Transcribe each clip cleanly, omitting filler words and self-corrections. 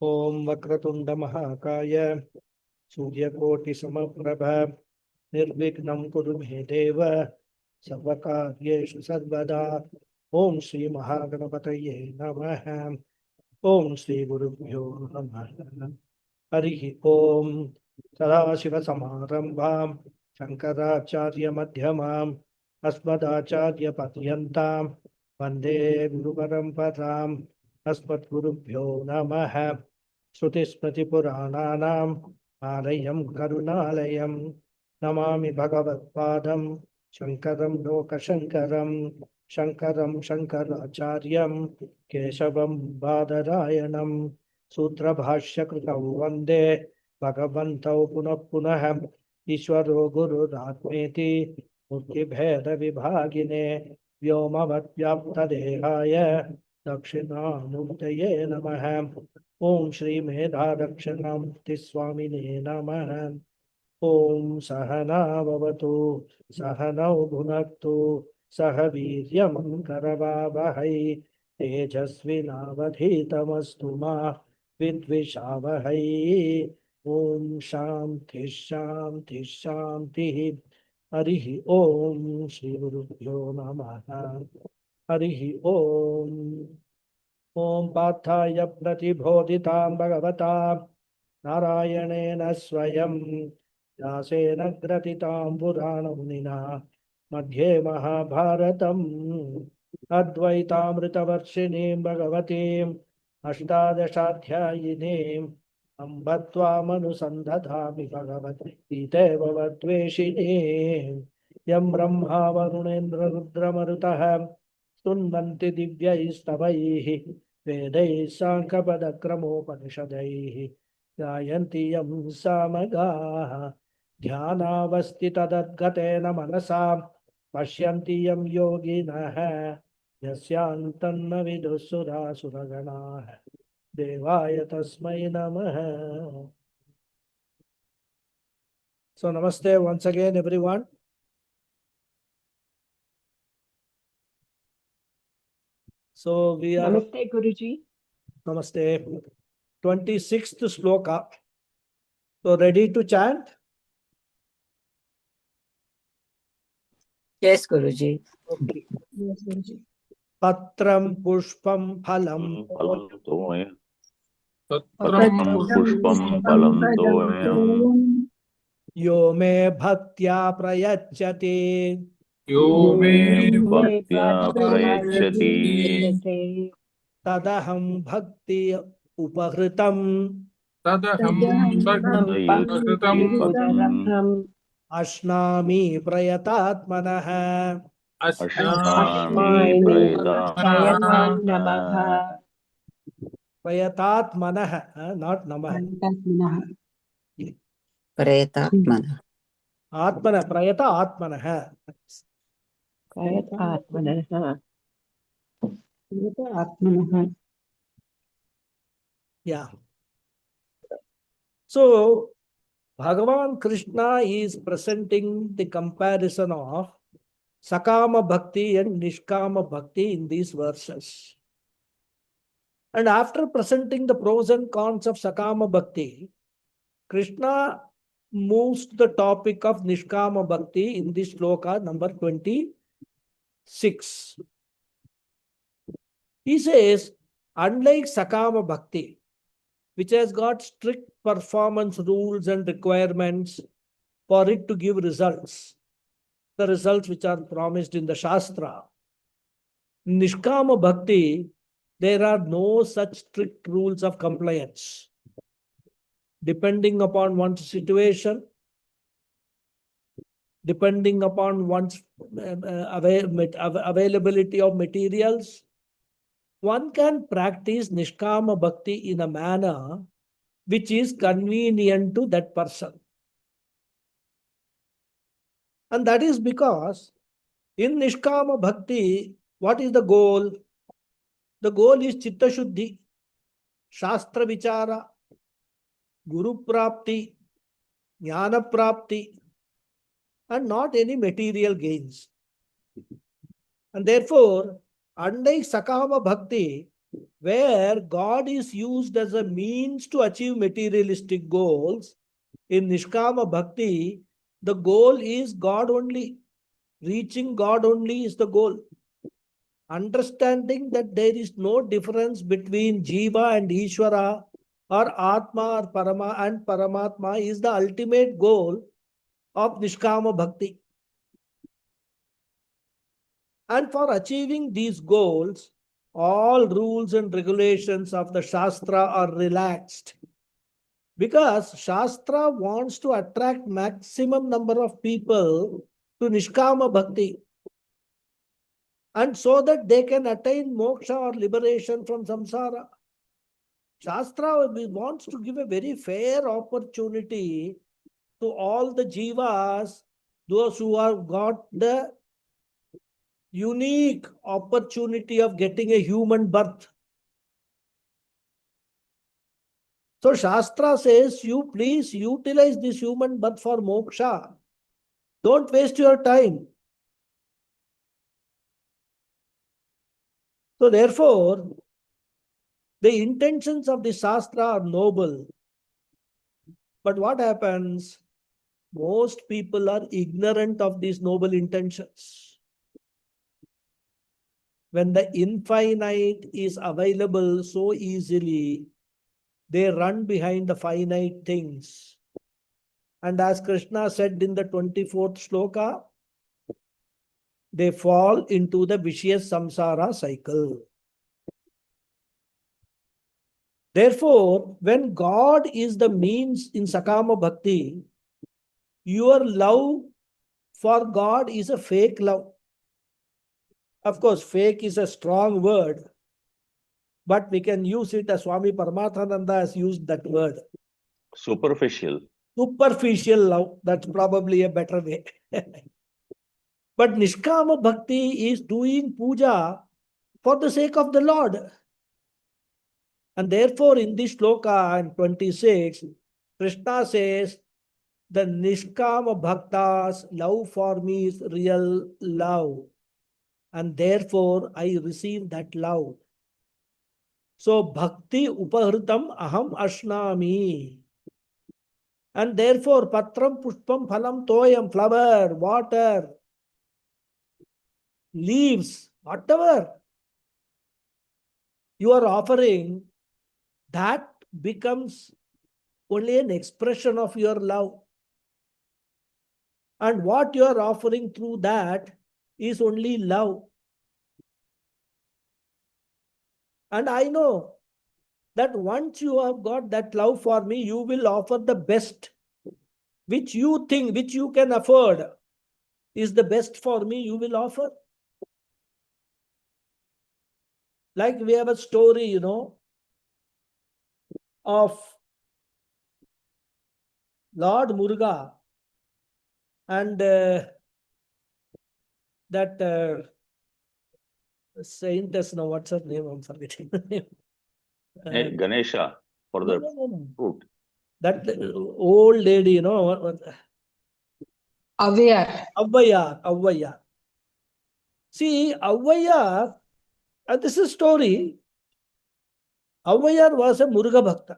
Om Vakratunda Mahakaya Suryakoటి Samaprabha Nirvignam Kuru Me Deva Sarvakaryeshu Sarvada. Om Shri Mahaganapataye Namaha. Om Shri Gurubhyo Namaha. Harihi Om. Sadashiva Samarambham Shankaracharya Madhyamam Asmadacharya Patyantam Vande Guru Paramparam. Asmatgurubhyo Namaha. Shrutismritipurananam Alayam Karunalayam Namami Bhagavadpadam Shankaram Lokashankaram Shankaram Shankaracharyam Keshavam Badarayanam Sutra Bhashya Kritau Vande Bhagavantau Punah Punah Ishwaro Guru Ratmeti Murti Bheda Vibhagine Vyomavat Vyapta Dehaya Dakshinamurtaye Namaha. Om Shri Medha Dakshinamurti Swamine Namaha. Om Sahana Bhavatu Sahanau Bhunaktu Sahaviryam Karavavahai Tejasvinavadhitamastu ma Vidvishavahai. Om Shanti Shanti Shanti. Harihi Om Shri Gurubhyo Namaha. Harihi Om. Om Pathaya Pratibodhitam Bhagavata Narayanena Swayam Yasena Gratitam Puranamnina Madhye Mahabharatam Advaitamritavarshiniam Bhagavatim Ashtadashaധ്യായിനീം Ambattvāmanusandhadhāmi Bhagavati Gītevavadveshīnīം Yam Brahma Varunendra Rudramarutah Stunnanti Divyaistavaihi Vedai Sankhapadakramopaniषदैः Gayanti Yam Samagaha Dhyanavastitadadgateന Manasa Pashyanti Yam Yoginah Yasyantanna Vidusura Suraganah Devaya Tasmai Namaha. So Namaste once again everyone. So we are Namaste Guruji. Namaste. 26th sloka. So ready to chant? Yes, Guruji. Okay. Yes, Guruji. Patram pushpam phalam Patram pushpam phalam toyam yo me bhaktya prayachyate yo me bhaktya prayachyati tadaham bhakti upahritam tadaham bhakti upahritam ashnami prayatatmanah. ashnami prayatatmanah Prayatatmanah, not namah. Prayatatmanah. Atmana, prayata atmanah. Prayatatmanah. Prayatatmanah. Yeah. So, Bhagavan Krishna is presenting the comparison of Sakama Bhakti and Nishkama Bhakti in these verses. And after presenting the pros and cons of Sakama Bhakti, Krishna moves to the topic of Nishkama Bhakti in this sloka number 26. He says, unlike Sakama Bhakti, which has got strict performance rules and requirements for it to give results, the results which are promised in the Shastra, Nishkama Bhakti, there are no such strict rules of compliance. Depending upon one's situation, depending upon one's availability of materials, one can practice Nishkama Bhakti in a manner which is convenient to that person. And that is because in Nishkama Bhakti, what is the goal? The goal is Chitta Shuddhi, Shastra Vichara, Guru Prapti, Jnana Prapti, and not any material gains. And therefore, unlike Sakama Bhakti, where God is used as a means to achieve materialistic goals, in Nishkama Bhakti, the goal is God only. Reaching God only is the goal. Understanding that there is no difference between Jiva and Ishvara, or Atma or Parama and Paramatma, is the ultimate goal of Nishkama Bhakti. And for achieving these goals, all rules and regulations of the Shastra are relaxed. Because Shastra wants to attract maximum number of people to Nishkama Bhakti. And so that they can attain moksha or liberation from samsara. Shastra wants to give a very fair opportunity to all the jivas, those who have got the unique opportunity of getting a human birth. So Shastra says, you please utilize this human birth for moksha. Don't waste your time. So therefore, the intentions of the Shastra are noble. But what happens? Most people are ignorant of these noble intentions. When the infinite is available so easily, they run behind the finite things. And as Krishna said in the 24th shloka, they fall into the vicious samsara cycle. Therefore, when God is the means in Sakama Bhakti, your love for God is a fake love. Of course, fake is a strong word, but we can use it as Swami Paramathananda has used that word. Superficial. Superficial love, that's probably a better way. But Nishkama Bhakti is doing puja for the sake of the Lord. And therefore, in this shloka in 26, Krishna says, the Nishkama Bhakta's love for me is real love. And therefore, I receive that love. So, Bhakti Upahritam Aham Ashnami. And therefore, Patram Pushpam Phalam Toyam, flower, water, leaves, whatever you are offering, that becomes only an expression of your love. And what you are offering through that is only love. And I know that once you have got that love for me, you will offer the best, which you think, which you can afford, is the best for me, you will offer. Like we have a story, of Lord Muruga and that saintess, now what's her name? I'm forgetting the name. Ganesha for the No. fruit. That old lady, Avvayar. See, Avvayar, and this is a story. Avvayar was a Muruga Bhakta.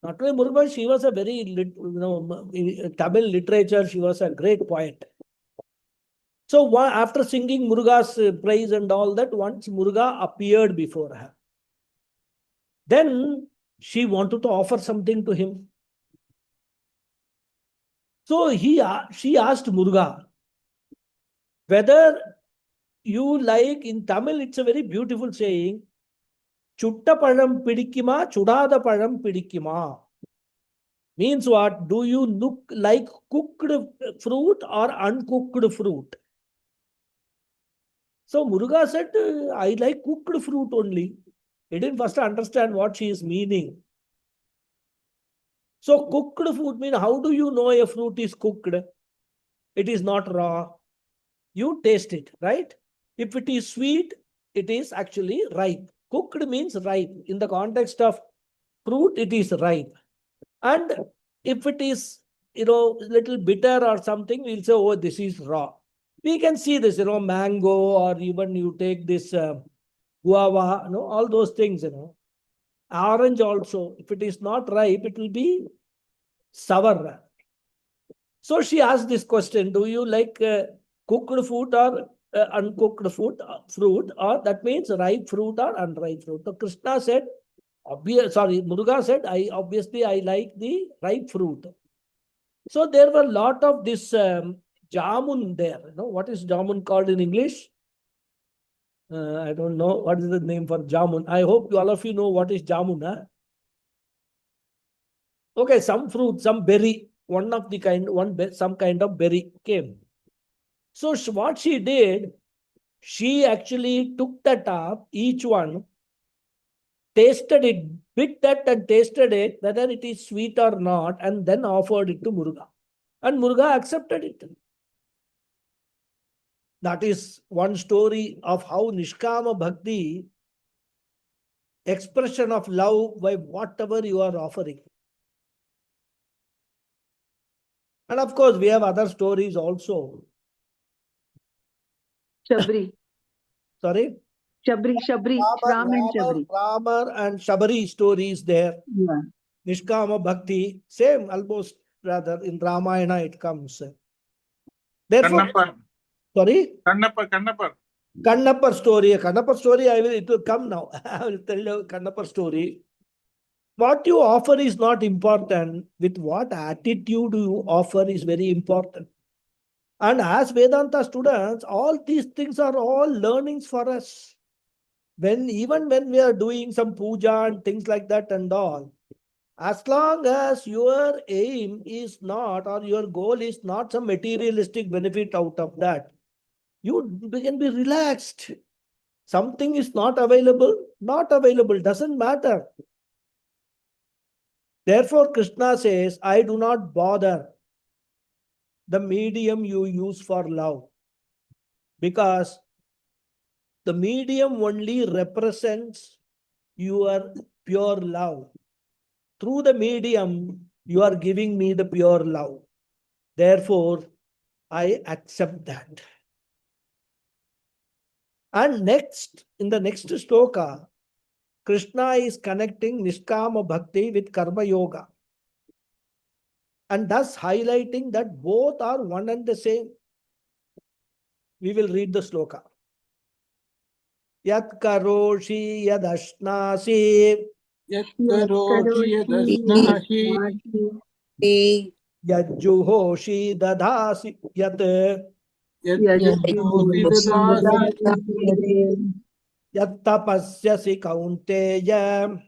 Not only Muruga, she was a very, in Tamil literature, she was a great poet. So after singing Muruga's praise and all that, once Muruga appeared before her. Then she wanted to offer something to him. So she asked Muruga whether you like, in Tamil, it's a very beautiful saying, Chutta padam pidikima, chudada padam pidikima. Means what? Do you look like cooked fruit or uncooked fruit? So Muruga said, I like cooked fruit only. He didn't first understand what she is meaning. So cooked fruit means, how do you know a fruit is cooked? It is not raw. You taste it, right? If it is sweet, it is actually ripe. Cooked means ripe. In the context of fruit, it is ripe. And if it is, little bitter or something, we'll say, oh, this is raw. We can see this, mango, or even you take this guava, all those things, Orange also, if it is not ripe, it will be sour. So she asked this question, do you like cooked fruit or uncooked fruit, or that means ripe fruit or unripe fruit? So Krishna said, Muruga said, I like the ripe fruit. So there were a lot of this jamun there. What is jamun called in English? I don't know what is the name for jamun. I hope all of you know what is jamun. Huh? Okay, some fruit, some berry, some kind of berry came. So what she did, she actually took that up, each one, tasted it, bit that and tasted it, whether it is sweet or not, and then offered it to Muruga. And Muruga accepted it. That is one story of how Nishkama Bhakti, expression of love by whatever you are offering. And of course, we have other stories also. Shabri. Sorry? Shabri. Ram and Shabri. Ramar and Shabari stories there. Yeah. Nishkama Bhakti, same almost rather in Ramayana it comes. Therefore, sorry? Kannapar story. It will come now. I will tell you Kannapar story. What you offer is not important. With what attitude you offer is very important. And as Vedanta students, all these things are all learnings for us. Even when we are doing some puja and things like that and all, as long as your aim is not, or your goal is not some materialistic benefit out of that, you can be relaxed. Something is not available, doesn't matter. Therefore, Krishna says, I do not bother the medium you use for love, because the medium only represents your pure love. Through the medium, you are giving me the pure love. Therefore, I accept that. And next, in the next shloka, Krishna is connecting Nishkama Bhakti with Karma Yoga, and thus highlighting that both are one and the same. We will read the shloka. Yat karoshi yad ashnasi Yat karoshi yad yad juhoshi dadhasi yat yat tapasyasi kaunteya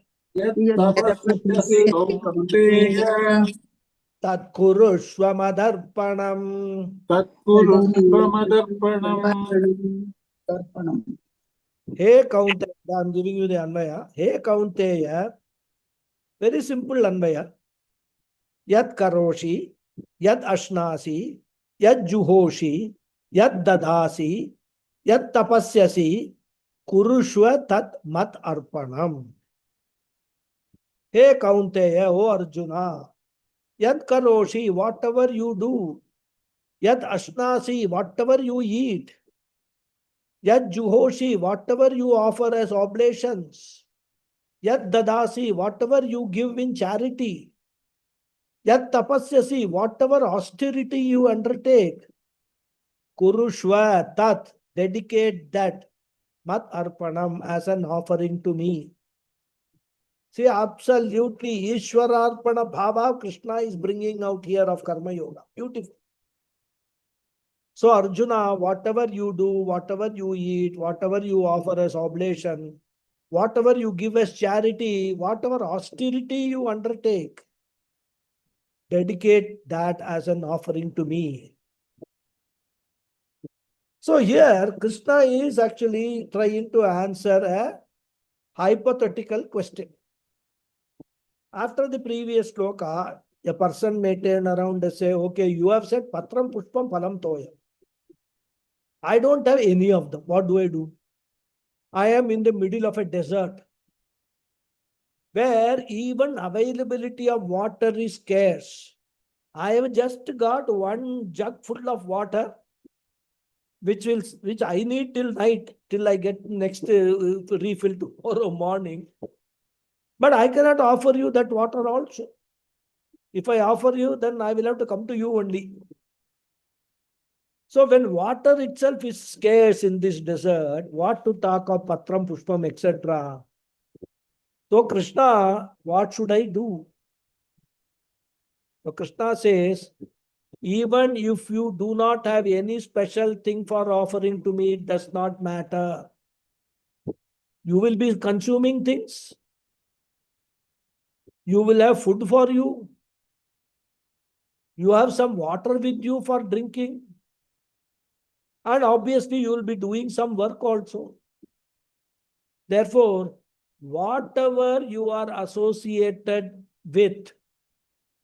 tat kurushva madarpanam. Hey Kaunteya, I am giving you the Anvaya. Hey Kaunteya, very simple Anvaya. Yat karoshi, yat ashnasi, yat juhoshi, yat dadasi, yat tapasyasi, kurushva tat mat arpanam. Hey Kaunteya, O Arjuna, yat karoshi, whatever you do, yat ashnasi, whatever you eat, yat juhoshi, whatever you offer as oblations, yat dadasi, whatever you give in charity, yat tapasyasi, whatever austerity you undertake, kurushva tat, dedicate that, mat arpanam, as an offering to me. See, absolutely, Ishwararpana Bhava Krishna is bringing out here of Karma Yoga. Beautiful. So Arjuna, whatever you do, whatever you eat, whatever you offer as oblation, whatever you give as charity, whatever austerity you undertake, dedicate that as an offering to me. So here, Krishna is actually trying to answer a hypothetical question. After the previous sloka, a person may turn around and say, okay, you have said patram pushpam phalam toya. I don't have any of them. What do I do? I am in the middle of a desert where even availability of water is scarce. I have just got one jug full of water. which I need till night, till I get next refill tomorrow morning. But I cannot offer you that water also. If I offer you, then I will have to come to you only. So when water itself is scarce in this desert, what to talk of patram, pushpam, etc. So Krishna, what should I do? So Krishna says, even if you do not have any special thing for offering to me, it does not matter. You will be consuming things. You will have food for you. You have some water with you for drinking. And obviously, you will be doing some work also. Therefore, whatever you are associated with,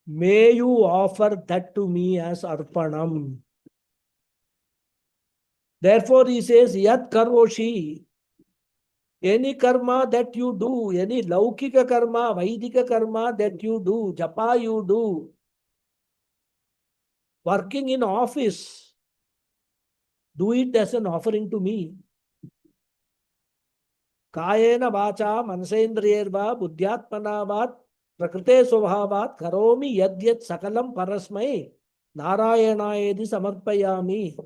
may you offer that to me as arpanam. Therefore, he says, yat karoshi. Any karma that you do, any laukika karma, vaidika karma that you do, japa you do, working in office, do it as an offering to me. Kayena vacha manasendriyerva buddhyatmanavat prakrite swabhavat karomi yadyat sakalam parasmai narayanayedi samarpayami.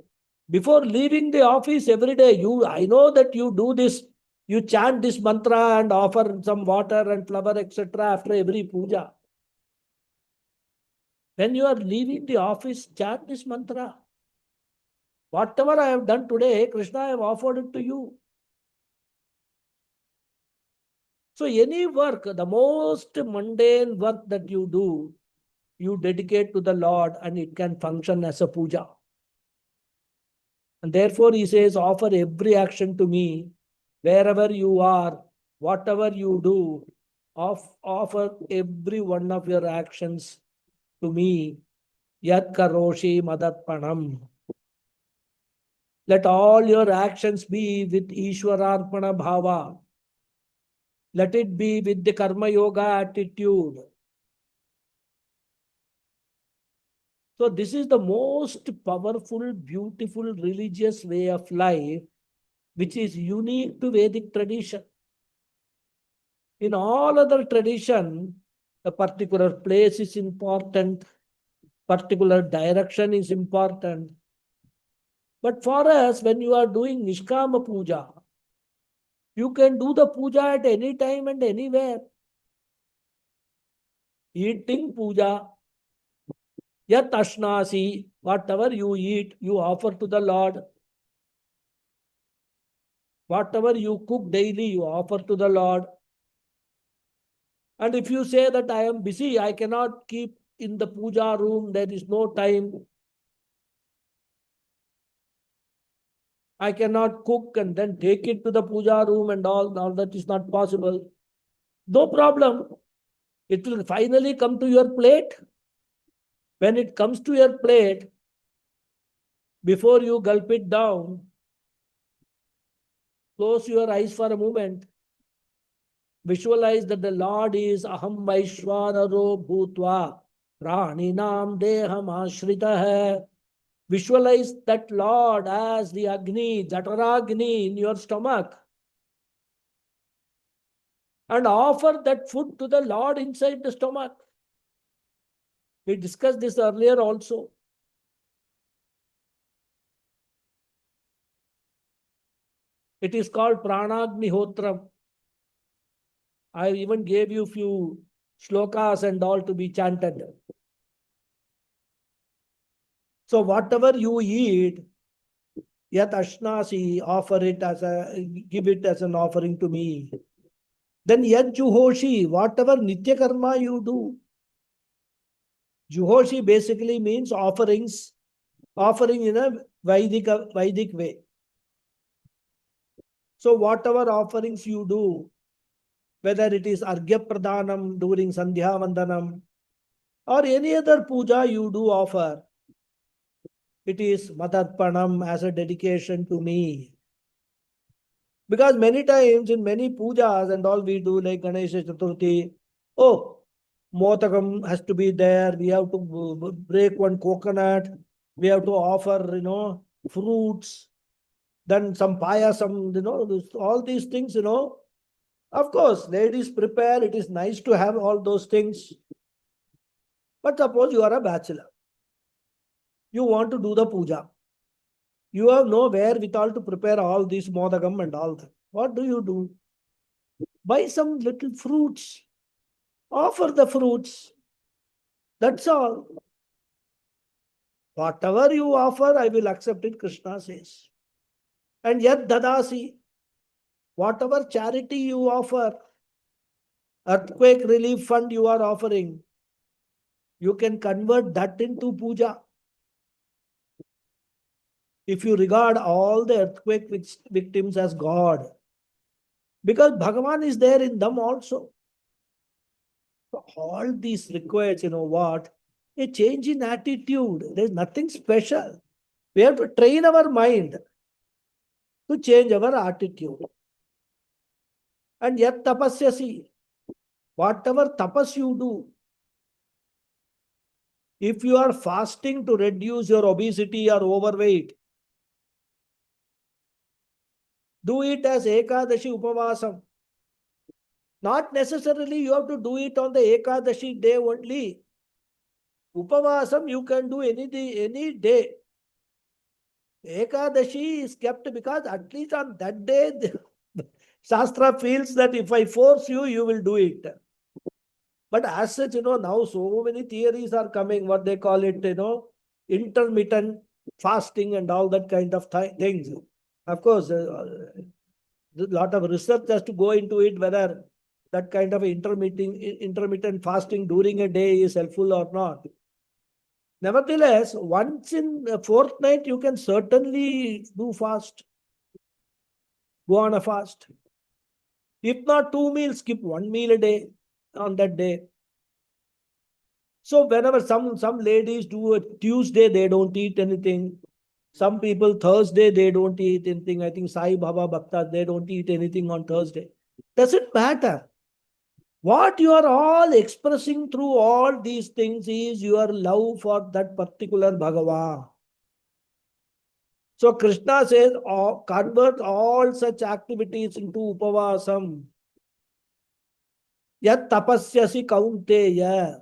Before leaving the office every day, I know that you do this. You chant this mantra and offer some water and flower, etc. after every puja. When you are leaving the office, chant this mantra. Whatever I have done today, Krishna, I have offered it to you. So any work, the most mundane work that you do, you dedicate to the Lord and it can function as a puja. And therefore he says, offer every action to me, wherever you are, whatever you do, offer every one of your actions to me. Yat karoshi madatpanam. Let all your actions be with Ishwararpana bhava. Let it be with the karma yoga attitude. So this is the most powerful, beautiful religious way of life, which is unique to Vedic tradition. In all other tradition, a particular place is important, particular direction is important. But for us, when you are doing Nishkama Puja, you can do the puja at any time and anywhere. Eating puja, yat ashnasi, whatever you eat, you offer to the Lord. Whatever you cook daily, you offer to the Lord. And if you say that I am busy, I cannot keep in the puja room, there is no time, I cannot cook and then take it to the puja room and all that is not possible. No problem. It will finally come to your plate. When it comes to your plate, before you gulp it down, close your eyes for a moment. Visualize that the Lord is Aham Vaishwanaro Bhutva Praninam Deham Ashritah. Visualize that Lord as the Agni, Jataragni in your stomach. And offer that food to the Lord inside the stomach. We discussed this earlier also. It is called Pranagnihotra. I even gave you few shlokas and all to be chanted. So whatever you eat, yat ashnasi, offer it give it as an offering to me. Then yat juhoshi, whatever nitya karma you do. Juhoshi basically means offerings, offering in a Vedic way. So whatever offerings you do, whether it is Arghya Pradhanam during Sandhya Vandanam or any other puja you do offer, it is Madarpanam as a dedication to me. Because many times in many pujas and all we do like Ganesha Chaturthi, Motakam has to be there, we have to break one coconut, we have to offer, fruits. then some payasam, all these things, Of course, ladies prepare. It is nice to have all those things. But suppose you are a bachelor. You want to do the puja. You have no wherewithal to prepare all these modagam and all that. What do? Buy some little fruits. Offer the fruits. That's all. Whatever you offer, I will accept it, Krishna says. And yet dadasi, whatever charity you offer, earthquake relief fund you are offering, you can convert that into puja. If you regard all the earthquake victims as God, because Bhagavan is there in them also. So all these requires, what? A change in attitude. There's nothing special. We have to train our mind to change our attitude. And yet tapasyasi, whatever tapas you do, if you are fasting to reduce your obesity or overweight, do it as Ekadashi Upavasam. Not necessarily you have to do it on the Ekadashi day only. Upavasam you can do any day. Ekadashi is kept because at least on that day, Shastra feels that if I force you, you will do it. But as such, now so many theories are coming, what they call it, intermittent fasting and all that kind of things. Of course, a lot of research has to go into it, whether that kind of intermittent fasting during a day is helpful or not. Nevertheless, once in a fortnight, you can certainly do fast. Go on a fast. If not 2 meals, skip 1 meal a day on that day. So whenever some ladies do a Tuesday, they don't eat anything. Some people Thursday, they don't eat anything. I think Sai Baba Bhaktas, they don't eat anything on Thursday. Doesn't matter. What you are all expressing through all these things is your love for that particular Bhagavan. So Krishna says, convert all such activities into upavasam. Yat tapasyasi kaunteya.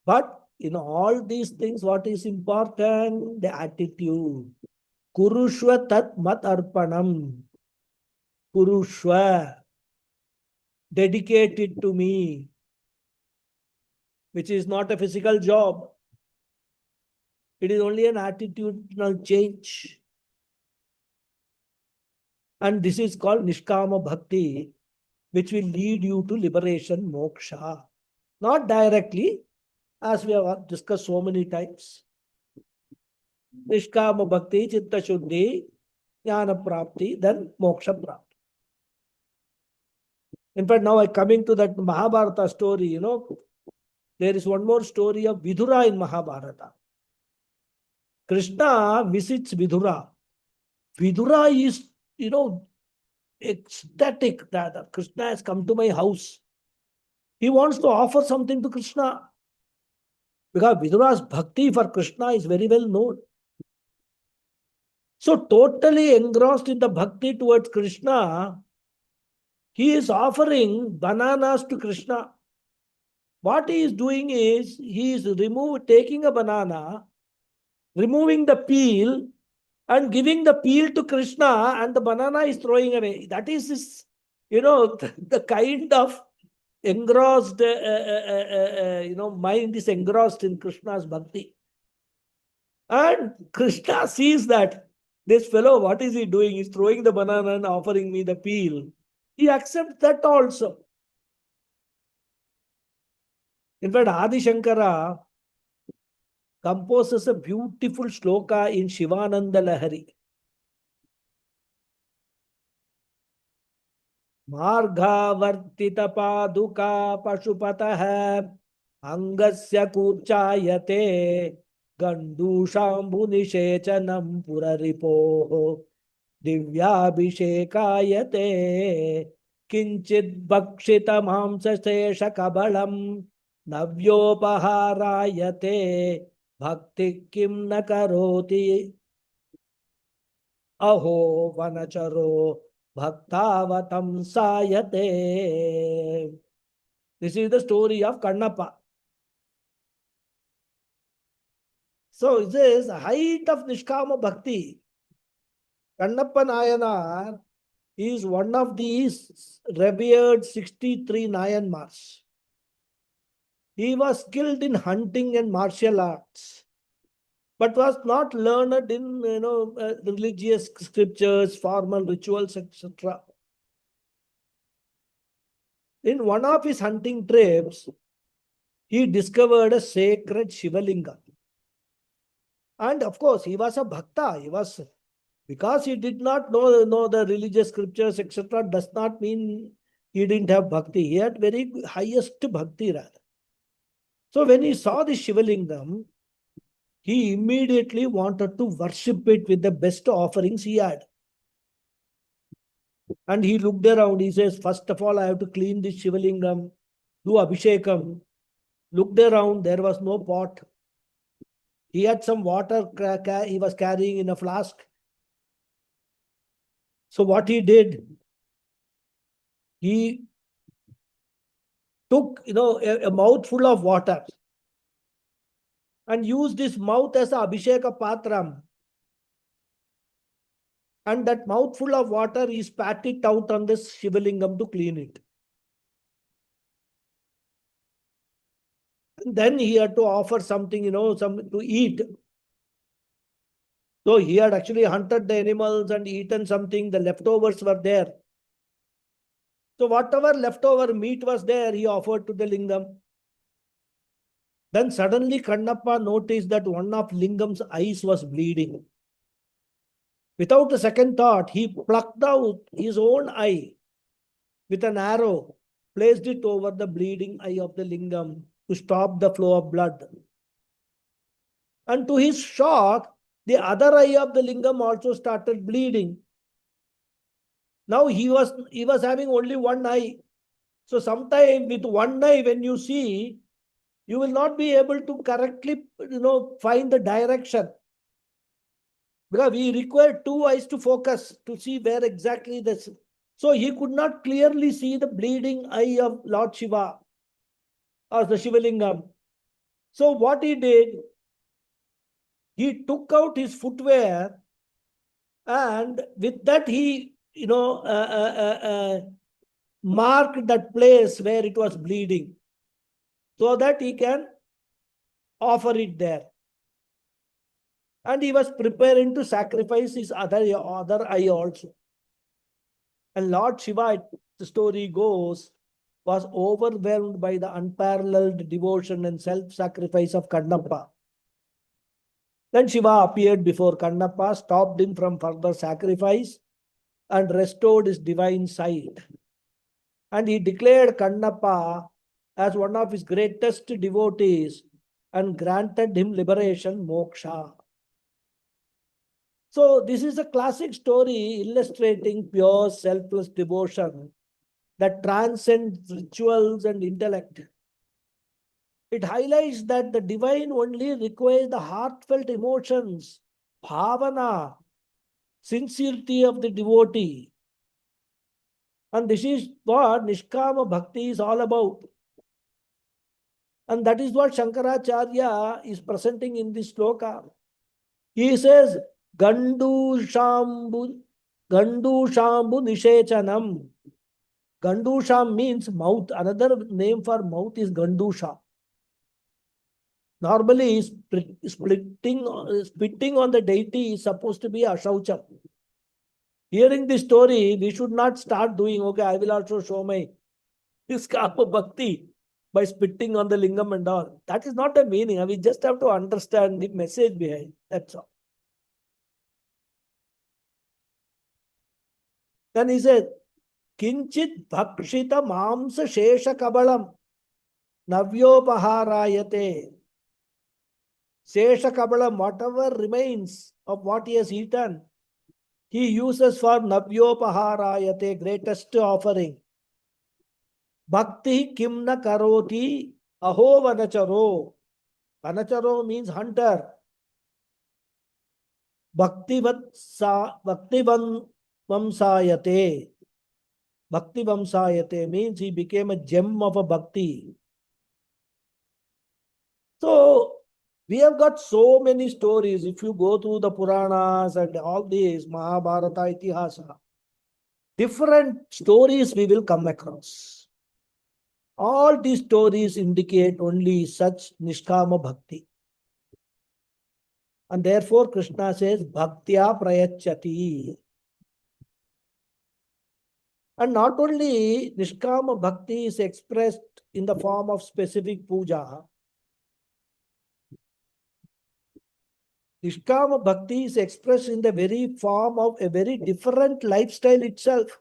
But in all these things, what is important? The attitude. Kurushva tat mat arpanam. Kurushva. Dedicate it to me. Which is not a physical job. It is only an attitudinal change. And this is called Nishkama Bhakti, which will lead you to liberation, moksha. Not directly, as we have discussed so many times. Nishkama Bhakti, Chitta Shuddhi, Jnana Prapti, then Moksha Prapti. In fact, now I'm coming to that Mahabharata story, there is one more story of Vidura in Mahabharata. Krishna visits Vidura. Vidura is, ecstatic that Krishna has come to my house. He wants to offer something to Krishna. Because Vidura's bhakti for Krishna is very well known. So totally engrossed in the bhakti towards Krishna, he is offering bananas to Krishna. What he is doing is, he is taking a banana, removing the peel, and giving the peel to Krishna, and the banana is throwing away. That is his, the kind of engrossed, mind is engrossed in Krishna's bhakti. And Krishna sees that this fellow, what is he doing? He's throwing the banana and offering me the peel. He accepts that also. In fact, Adi Shankara composes a beautiful shloka in Shivananda Lahari. Marga vartita paduka pashupatah angasya kurchayate gandushambhu nishechanam puraripoho divyabhishekayate kinchid bhakshita mamsa sesha kabalam navyopaharayate bhakti kim na karoti aho vanacharo bhaktavatam sayate. This is the story of Kannappa. So it says height of Nishkama Bhakti. Kannappa Nayanar is one of these revered 63 Nayanmars. He was skilled in hunting and martial arts, but was not learned in religious scriptures, formal rituals, etc. In one of his hunting trips, he discovered a sacred Shivalinga. And of course, he was a bhakta. Because he did not know the religious scriptures, etc., does not mean he didn't have bhakti. He had very highest bhakti rather. So when he saw the Shivalingam, he immediately wanted to worship it with the best offerings he had. And he looked around. He says, first of all, I have to clean this Shivalingam, do Abhishekam. Looked around, there was no pot. He had some water he was carrying in a flask. So what he did, he took a mouthful of water and used his mouth as a Abhisheka Patram. And that mouthful of water, he spat it out on this Shivalingam to clean it. And then he had to offer something, something to eat. So he had actually hunted the animals and eaten something. The leftovers were there. So whatever leftover meat was there, he offered to the lingam. Then suddenly Kannappa noticed that one of Lingam's eyes was bleeding. Without a second thought, he plucked out his own eye with an arrow, placed it over the bleeding eye of the lingam to stop the flow of blood. And to his shock, the other eye of the lingam also started bleeding. Now he was having only one eye. So sometime with one eye, when you see, you will not be able to correctly find the direction. Because we require two eyes to focus to see where exactly this. So he could not clearly see the bleeding eye of Lord Shiva or the Shivalingam. So what he did, he took out his footwear and with that he marked that place where it was bleeding so that he can offer it there. And he was preparing to sacrifice his other eye also. And Lord Shiva, the story goes, was overwhelmed by the unparalleled devotion and self-sacrifice of Kannappa. Then Shiva appeared before Kannappa, stopped him from further sacrifice, and restored his divine sight. And he declared Kannappa as one of his greatest devotees and granted him liberation, moksha. So this is a classic story illustrating pure selfless devotion that transcends rituals and intellect. It highlights that the divine only requires the heartfelt emotions, bhavana, sincerity of the devotee. And this is what Nishkama Bhakti is all about. And that is what Shankaracharya is presenting in this sloka. He says, Gandu Shambu Nishechanam. Gandusham means mouth. Another name for mouth is Gandusha. Normally, spitting on the deity is supposed to be Ashaucham. Hearing this story, we should not start doing, okay, I will also show my Niskama Bhakti by spitting on the lingam and all. That is not the meaning. We just have to understand the message behind. That's all. Then he said, Kinchit bhakshita mamsa shesha kabalam navyopaharayate. Shesha kabalam, whatever remains of what he has eaten, he uses for navyopaharayate, greatest offering. Bhakti kimna karoti aho vanacharo Anacharo means hunter. Bhaktivan vamsayate. Bhakti vamsayate means he became a gem of a bhakti. So we have got so many stories. If you go through the Puranas and all these, Mahabharata, Itihasa, different stories we will come across. All these stories indicate only such Nishkama Bhakti. And therefore Krishna says, Bhaktya Prayachati. And not only Nishkama Bhakti is expressed in the form of specific puja, Nishkama Bhakti is expressed in the very form of a very different lifestyle itself.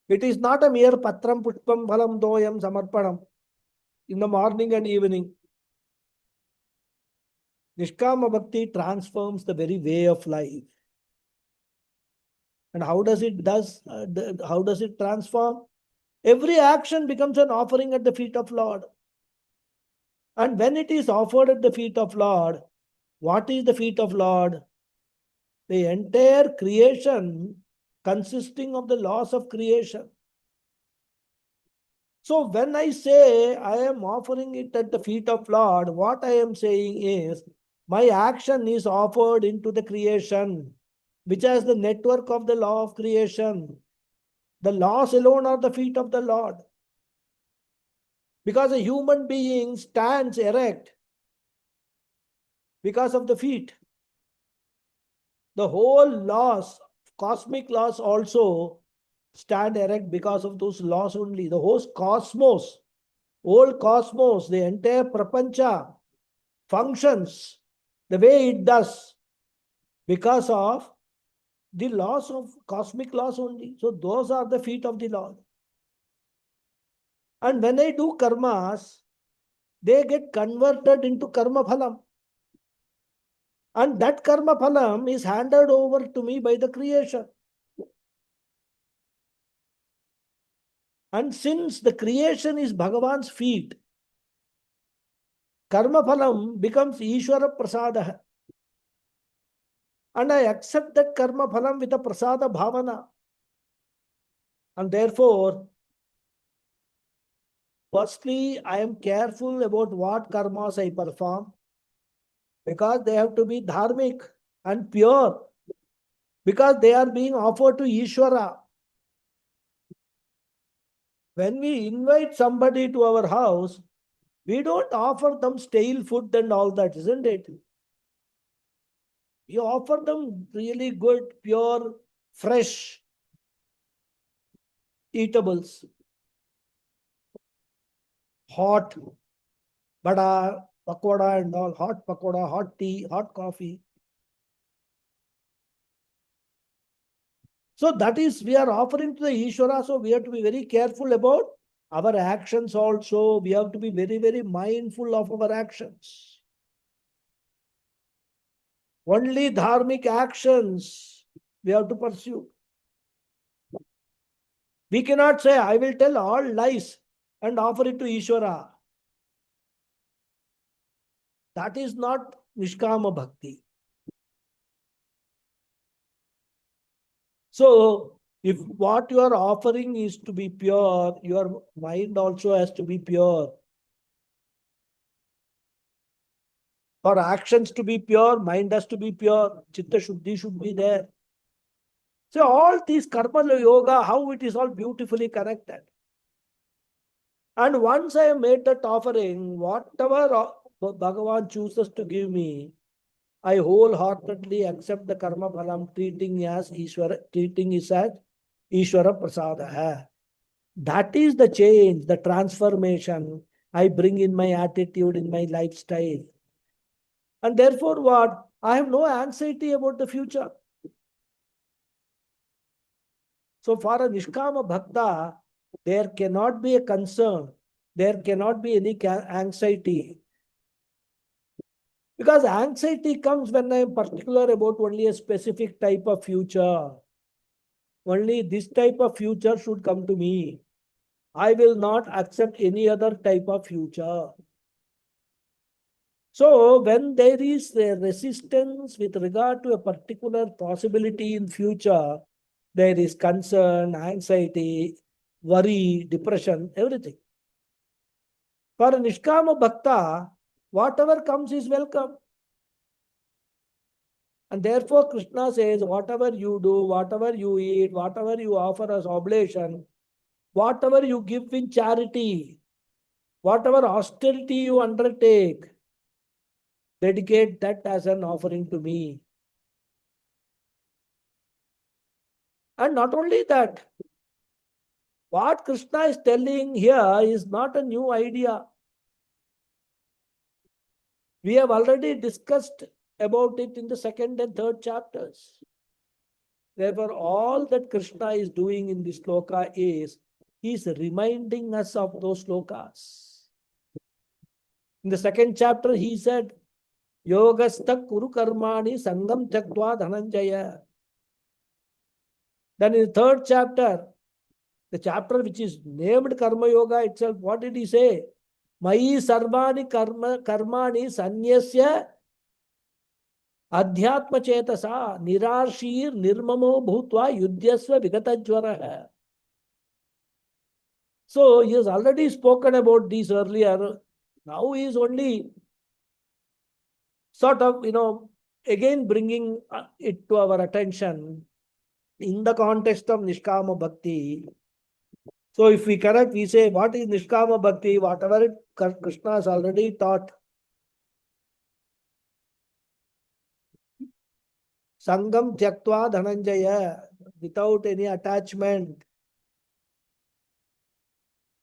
It is not a mere patram pushpam phalam doyam samarpanam in the morning and evening. Nishkama Bhakti transforms the very way of life. And how does it transform? Every action becomes an offering at the feet of Lord. And when it is offered at the feet of Lord, what is the feet of Lord? The entire creation consisting of the laws of creation. So when I say I am offering it at the feet of Lord, what I am saying is my action is offered into the creation, which has the network of the law of creation. The laws alone are the feet of the Lord. Because a human being stands erect because of the feet. The whole laws, cosmic laws also stand erect because of those laws only. The whole cosmos, the entire prapancha functions the way it does because of the laws of cosmic laws only. So those are the feet of the Lord. And when I do karmas, they get converted into karma phalam. And that karma phalam is handed over to me by the creation. And since the creation is Bhagavan's feet, karma phalam becomes Ishvara prasada. And I accept that karma phalam with a prasada bhavana. And therefore, firstly, I am careful about what karmas I perform, because they have to be dharmic and pure, because they are being offered to Ishvara. When we invite somebody to our house, we don't offer them stale food and all that, isn't it? We offer them really good, pure, fresh eatables. Hot bada, pakoda and all, hot pakoda, hot tea, hot coffee. So that is, we are offering to the Ishvara, so we have to be very careful about our actions also. We have to be very, very mindful of our actions. Only dharmic actions we have to pursue. We cannot say, I will tell all lies and offer it to Ishvara. That is not Nishkama Bhakti. So, if what you are offering is to be pure, your mind also has to be pure. For actions to be pure, mind has to be pure. Chitta Shuddhi should be there. So all these karma yoga, how it is all beautifully connected. And once I have made that offering, whatever Bhagavan chooses to give me, I wholeheartedly accept the karma phalam, treating it as Ishvara prasada. That is the change, the transformation I bring in my attitude, in my lifestyle. And therefore what? I have no anxiety about the future. So for a Nishkama Bhakta, there cannot be a concern. There cannot be any anxiety. Because anxiety comes when I am particular about only a specific type of future. Only this type of future should come to me. I will not accept any other type of future. So when there is a resistance with regard to a particular possibility in future, there is concern, anxiety, worry, depression, everything. For a Nishkama Bhakta, whatever comes is welcome. And therefore Krishna says, whatever you do, whatever you eat, whatever you offer as oblation, whatever you give in charity, whatever austerity you undertake, dedicate that as an offering to me. And not only that, what Krishna is telling here is not a new idea. We have already discussed about it in the second and third chapters. Therefore, all that Krishna is doing in this sloka is, he is reminding us of those slokas. In the second chapter, he said, Yogastha kuru karmani sangam tyaktva dhananjaya. Then in the third chapter, the chapter which is named Karma Yoga itself, what did he say? Mayi sarvani karmani sanyasya adhyatma chetasa nirashir nirmamo bhutva yudhyasva vigatajvara. So he has already spoken about these earlier. Now he is only sort of, again bringing it to our attention in the context of Nishkama Bhakti. So if we correct, we say, what is Nishkama Bhakti? Whatever Krishna has already taught. Sangam tyaktva dhananjaya, without any attachment.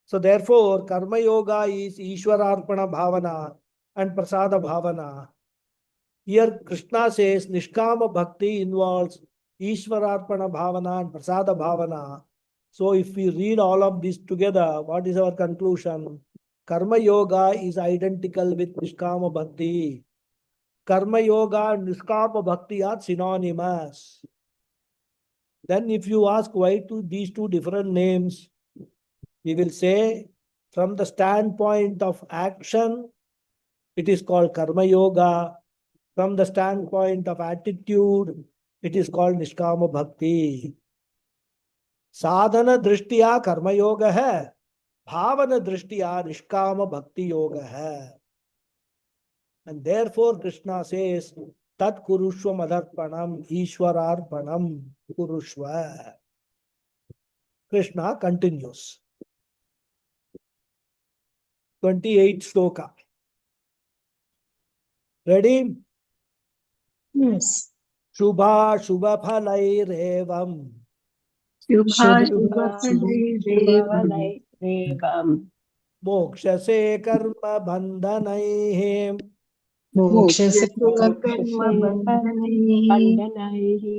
So therefore, Karma Yoga is Ishwararpana Bhavana and Prasada Bhavana. Here Krishna says Nishkama Bhakti involves Ishwararpana Bhavana and Prasada Bhavana. So if we read all of this together, what is our conclusion? Karma Yoga is identical with Nishkama Bhakti. Karma Yoga and Nishkama Bhakti are synonymous. Then if you ask why these two different names, we will say from the standpoint of action, it is called Karma Yoga. From the standpoint of attitude, it is called Nishkama Bhakti. Sadhana drishtiya Karma Yoga hai, bhavana drishtiya Nishkama Bhakti Yoga hai. And therefore Krishna says, Tat kurushva madarpanam ishwararpanam kurushva. Krishna continues. 28th sloka. Ready? Yes. Shubha Shubha Phalairevam Shubha Shubha-shubha-phalairevam Mokshase Karma Bandhanaihe mokshase कर्म बन्धनैः bandhanaihi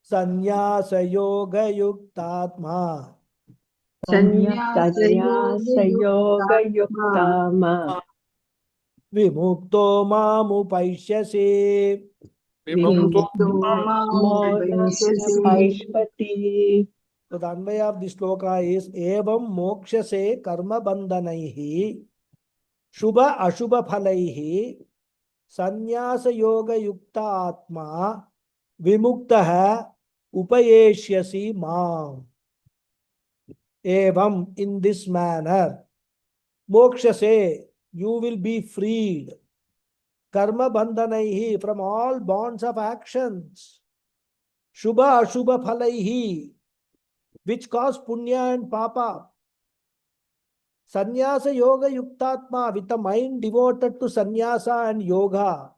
Sanyasa Yoga Yuktatma संन्यासयोगयुक्तात्मा sannyasa-yoga-yuktama Vimukto Mamupaisyase. विमुक्तो मामुपैष्यसि paishpati. So the Anvaya of this sloka is Evam Mokshase Karma Bandhanaihi Shubha Ashubha Phalaihi Sanyasa Yoga Yukta Atma Vimuktaha Upayeshyasi Mam. Evam, in this manner, Mokshase, you will be freed. Karma bandhanaihi, from all bonds of actions. Shubha Ashubha Phalaihi, which cause punya and papa. Sannyasa Yoga Yuktatma, with a mind devoted to sannyasa and yoga.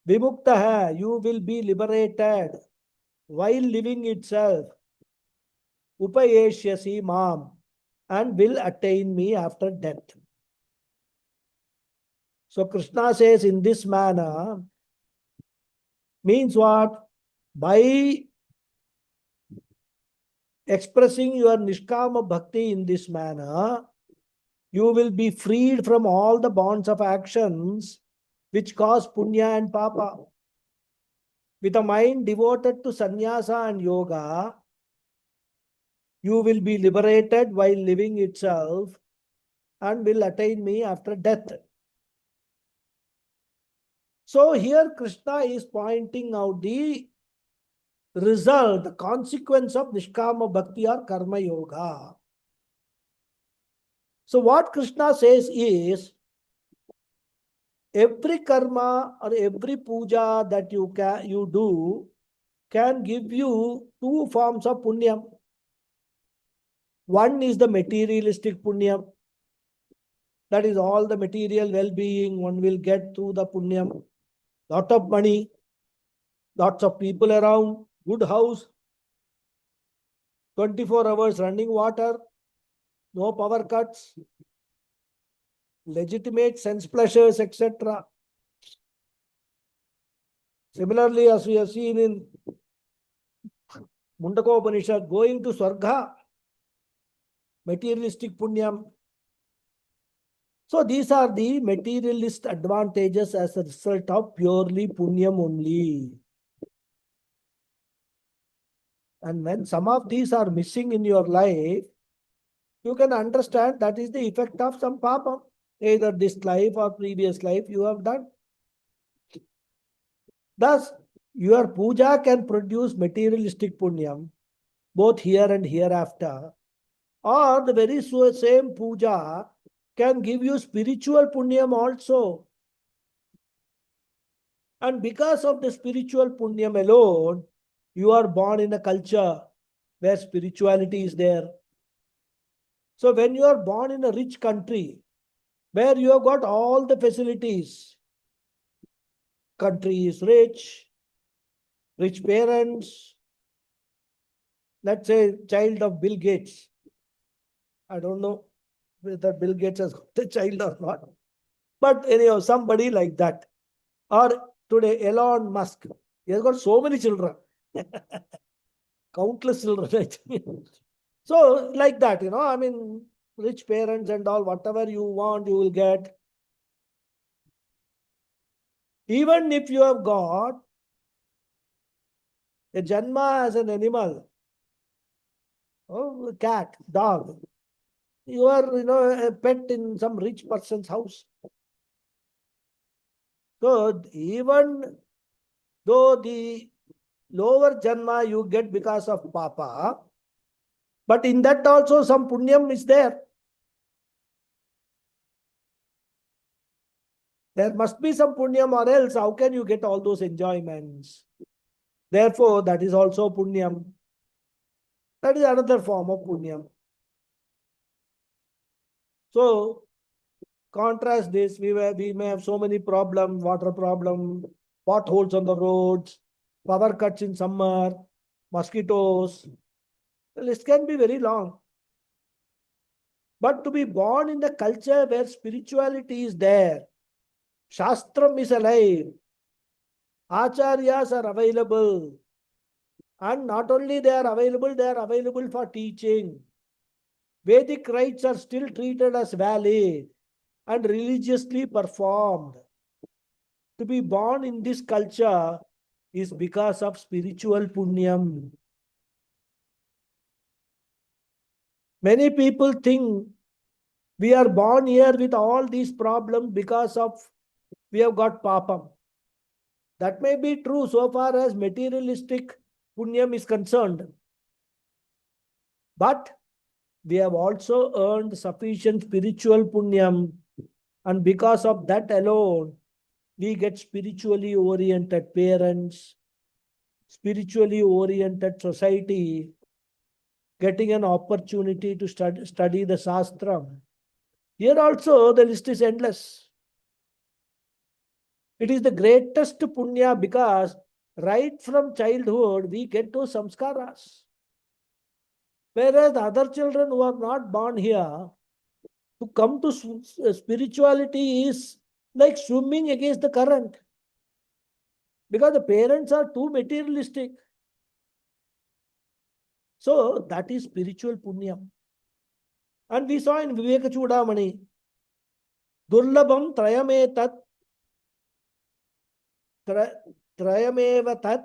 Vimuktaha, you will be liberated while living itself. Upayeshyasi Mam, and will attain me after death. So Krishna says in this manner, means what? By expressing your Nishkama Bhakti in this manner, you will be freed from all the bonds of actions which cause punya and papa. With a mind devoted to sannyasa and yoga, You will be liberated while living itself and will attain me after death. So here Krishna is pointing out the result, the consequence of Nishkama Bhakti or Karma Yoga. So what Krishna says is, every karma or every puja that you do can give you two forms of punyam. One is the materialistic punyam. That is all the material well-being one will get through the punyam. Lot of money, lots of people around, good house, 24 hours running water, no power cuts, legitimate sense pleasures, etc. Similarly, as we have seen in Mundakopanishad, going to Swarga, materialistic punyam. So these are the materialist advantages as a result of purely punyam only. And when some of these are missing in your life, you can understand that is the effect of some papa. Either this life or previous life you have done. Thus, your puja can produce materialistic punyam, both here and hereafter. Or the very same puja can give you spiritual punyam also. And because of the spiritual punyam alone, you are born in a culture where spirituality is there. So when you are born in a rich country, where you have got all the facilities, country is rich parents, let's say child of Bill Gates. I don't know whether Bill Gates has got a child or not. But anyhow, somebody like that. Or today, Elon Musk. He has got so many children. Countless children. So, like that, I mean, rich parents and all, whatever you want, you will get. Even if you have got a janma as an animal, cat, dog, you are, a pet in some rich person's house. So, even though the lower janma you get because of papa, but in that also some punyam is there. There must be some punyam, or else how can you get all those enjoyments? Therefore, that is also punyam. That is another form of punyam. So, contrast this, we may have so many problems, water problem, potholes on the roads, power cuts in summer, mosquitoes. The list can be very long. But to be born in the culture where spirituality is there, Shastram is alive, Acharyas are available, and not only they are available for teaching. Vedic rites are still treated as valid and religiously performed. To be born in this culture is because of spiritual punyam. Many people think we are born here with all these problems because of we have got papam. That may be true so far as materialistic punyam is concerned. But we have also earned sufficient spiritual punyam, and because of that alone, we get spiritually oriented parents, spiritually oriented society, getting an opportunity to study the Shastram. Here also the list is endless. It is the greatest punya because right from childhood we get those samskaras. Whereas the other children who are not born here, to come to spirituality is like swimming against the current. Because the parents are too materialistic. So that is spiritual punya. And we saw in Viveka Chudamani, Durlabam Trayametat Trayameva Tat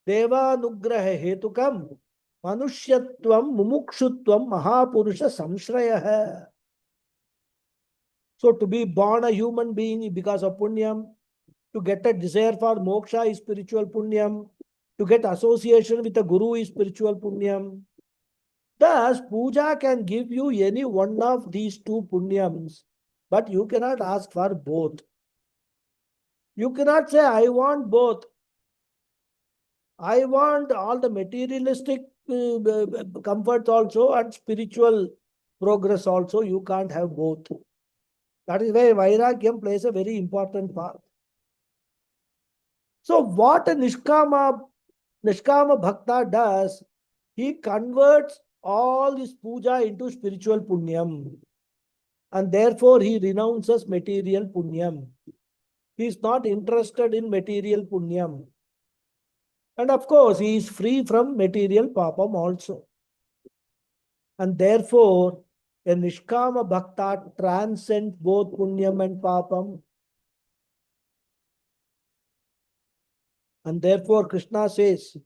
Devanugraha Hetukam Manushyatvam mumukshutvam mahapurusha samshrayah. So to be born a human being because of punyam, to get a desire for moksha is spiritual punyam, to get association with a guru is spiritual punyam. Thus, puja can give you any one of these two punyams, but you cannot ask for both. You cannot say, I want both. I want all the materialistic comforts also and spiritual progress also. You can't have both. That is why Vairagyam plays a very important part. So what a Nishkama Bhakta does, he converts all his puja into spiritual punyam. And therefore he renounces material punyam. He is not interested in material punyam. And of course, he is free from material papam also. And therefore, a Nishkama Bhakta transcends both punyam and papam. And therefore, Krishna says,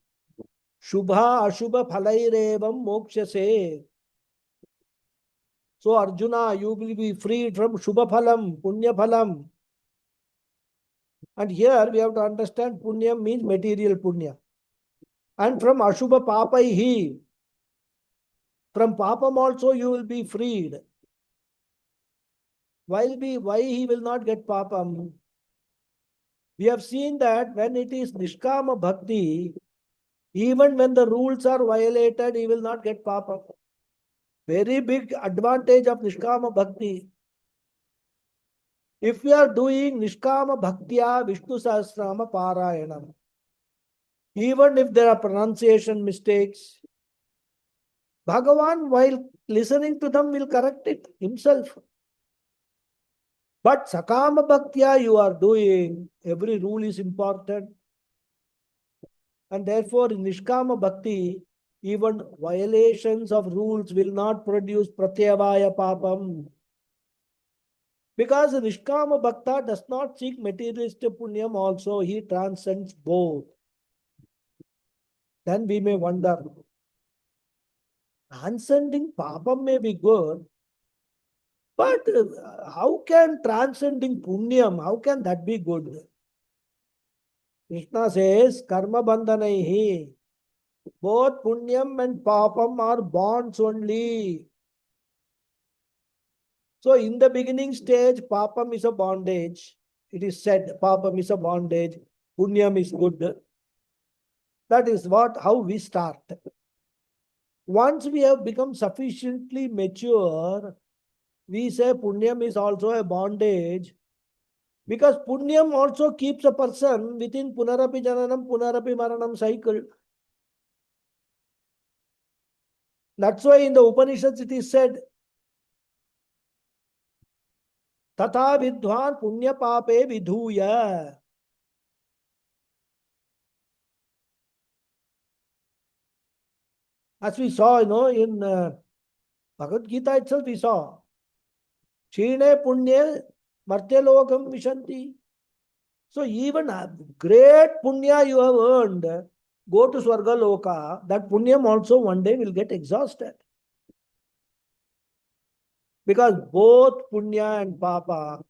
Shubha Ashubha Phalairevam Mokshase. So, Arjuna, you will be freed from Shubha Phalam, Punya Phalam. And here we have to understand Punyam means material Punya. And from Ashubha Papaihi, from Papam also you will be freed. Why he will not get Papam? We have seen that when it is Nishkama Bhakti, even when the rules are violated, he will not get Papam. Very big advantage of Nishkama Bhakti. If we are doing Nishkama Bhaktya Vishnu Sahasrama Parayanam, even if there are pronunciation mistakes, Bhagavan, while listening to them, will correct it himself. But Sakama Bhaktya you are doing, every rule is important. And therefore, in Nishkama Bhakti, even violations of rules will not produce Pratyavaya Papam. Because the Nishkama Bhakta does not seek materialistic punyam also, he transcends both. Then we may wonder, transcending Papam may be good, but how can transcending punyam, how can that be good? Krishna says, Karma bandhanaihi. Both punyam and papam are bonds only. So in the beginning stage, papam is a bondage. It is said, papam is a bondage, punyam is good. That is how we start. Once we have become sufficiently mature, we say punyam is also a bondage, because punyam also keeps a person within punarapi jananam, punarapi maranam cycle. That's why in the Upanishads it is said, Tata vidhvan punya pape vidhuya. As we saw, in Bhagavad Gita itself we saw, Chine punya martyalokam vishanti. So even a great punya you have earned, go to Swarga Loka, that punyam also one day will get exhausted. Because both punya and papa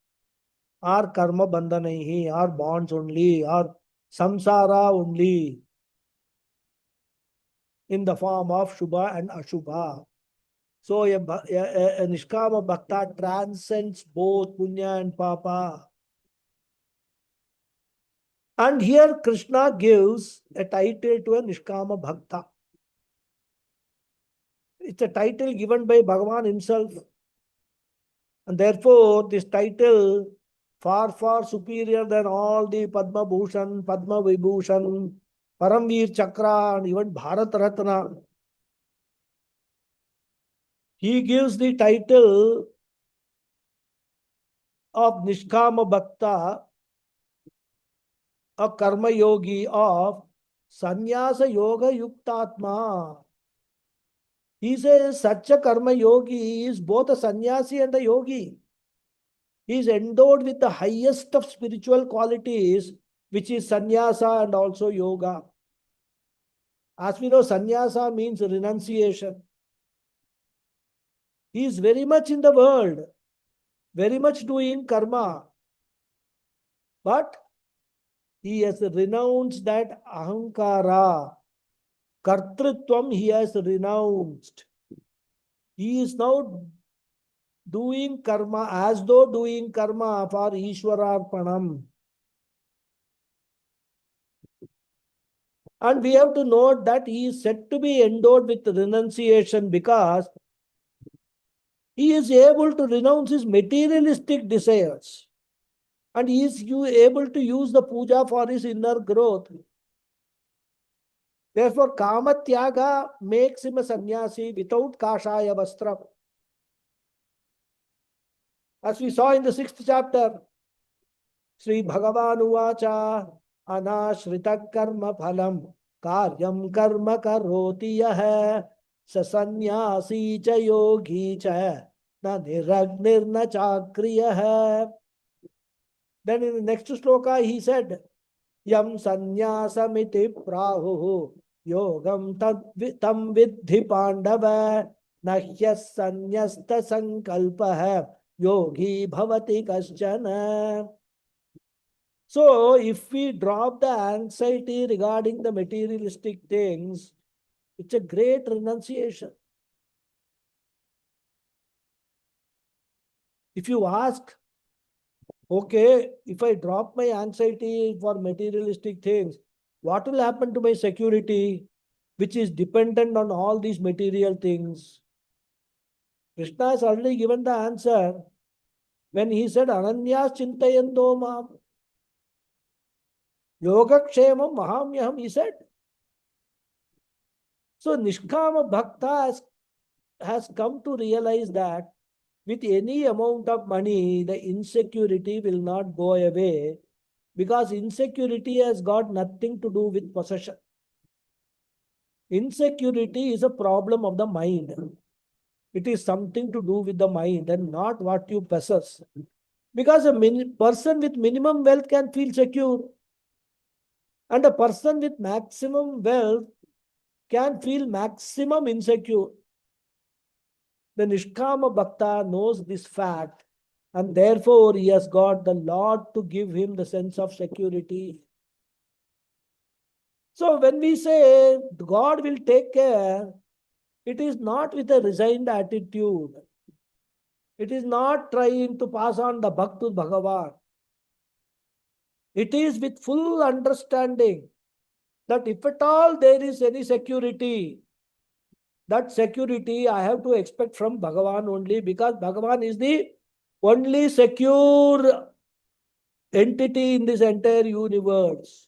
are karma bandhanaihi, are bonds only, are samsara only, in the form of Shubha and Ashubha. So a Nishkama Bhakta transcends both punya and papa. And here Krishna gives a title to a Nishkama Bhakta. It's a title given by Bhagavan himself. And therefore, this title, far, far superior than all the Padma Bhushan, Padma Vibhushan, Paramveer Chakra, and even Bharat Ratna. He gives the title of Nishkama Bhakta, a Karma Yogi of Sannyasa Yoga Yuktatma. He says such a Karma Yogi is both a sannyasi and a yogi. He is endowed with the highest of spiritual qualities, which is sannyasa and also yoga. As we know, sannyasa means renunciation. He is very much in the world, very much doing karma, but he has renounced that ahankara. Kartritvam he has renounced. He is now doing karma as though doing karma for Ishwararpanam. And we have to note that he is said to be endowed with renunciation because he is able to renounce his materialistic desires. And he is able to use the puja for his inner growth. Therefore, Kama Tyaga makes him a sannyasi without Kashaya Vastram. As we saw in the 6th chapter, Sri Bhagavan Uvacha Anashrita Karma Phalam Karyam Karma Karoti Yaha Sa Sannyasi Cha Yogi Cha Na Niragnir Na Chakriyaha. Then in the next sloka he said, Yam Sanyasamiti Prahu Yogam Tam Vidhi Pandava Nahyas Sanyasta Sankalpaha Yogi Bhavati Kaschana. So, if we drop the anxiety regarding the materialistic things, it's a great renunciation. If you ask, okay, if I drop my anxiety for materialistic things, what will happen to my security, which is dependent on all these material things? Krishna has already given the answer when he said, Ananyas Chintayando Mam. Yoga Kshemam Mahamyaham, he said. So Nishkama Bhakta has come to realize that with any amount of money, the insecurity will not go away because insecurity has got nothing to do with possession. Insecurity is a problem of the mind. It is something to do with the mind and not what you possess. Because a person with minimum wealth can feel secure. And a person with maximum wealth can feel maximum insecure. The Nishkama Bhakta knows this fact and therefore he has got the Lord to give him the sense of security. So when we say God will take care, it is not with a resigned attitude. It is not trying to pass on the Bhakt to Bhagavan. It is with full understanding that if at all there is any security, that security I have to expect from Bhagavan only because Bhagavan is the only secure entity in this entire universe.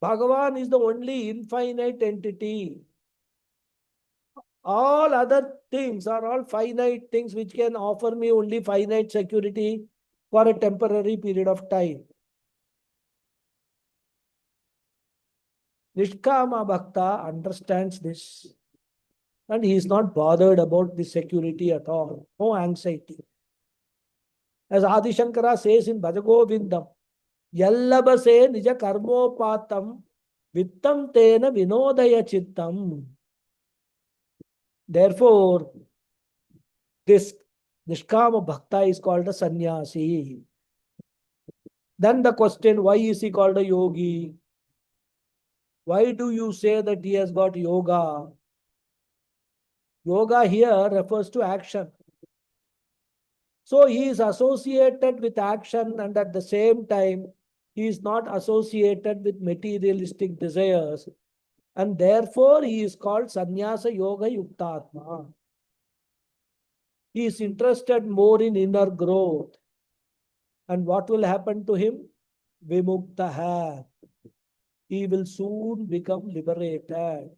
Bhagavan is the only infinite entity. All other things are all finite things which can offer me only finite security for a temporary period of time. Nishkama Bhakta understands this and he is not bothered about the security at all. No anxiety. As Adi Shankara says in Bhajagovindam, Yallabase nija karmopatam vittam tena vinodaya chittam. Therefore, this Nishkama Bhakta is called a sannyasi. Then the question, why is he called a yogi? Why do you say that he has got yoga? Yoga here refers to action. So he is associated with action and at the same time, he is not associated with materialistic desires. And therefore, he is called Sannyasa Yoga Yuktatma. He is interested more in inner growth. And what will happen to him? Vimuktaha. He will soon become liberated.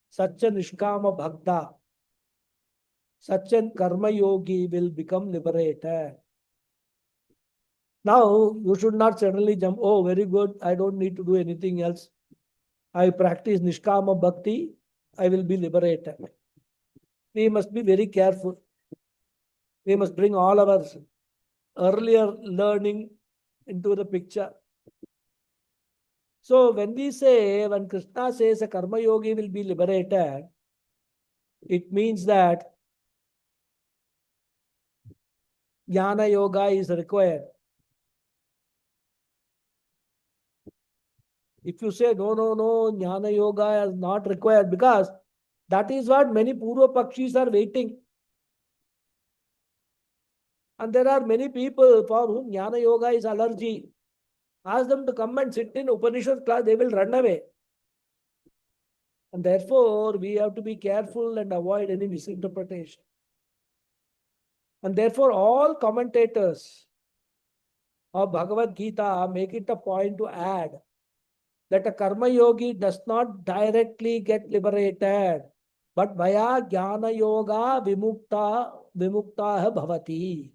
Such a Nishkama Bhakta, such a Karma Yogi will become liberated. Now, you should not suddenly jump, oh, very good, I don't need to do anything else. I practice Nishkama Bhakti, I will be liberated. We must be very careful. We must bring all our earlier learning into the picture. So when we say, when Krishna says a karma yogi will be liberated, it means that jnana yoga is required. If you say no, jnana yoga is not required, because that is what many Purva Pakshis are waiting. And there are many people for whom jnana yoga is allergy. Ask them to come and sit in Upanishad class, they will run away. And therefore, we have to be careful and avoid any misinterpretation. And therefore, all commentators of Bhagavad Gita make it a point to add that a karma yogi does not directly get liberated, but via jnana yoga vimukta bhavati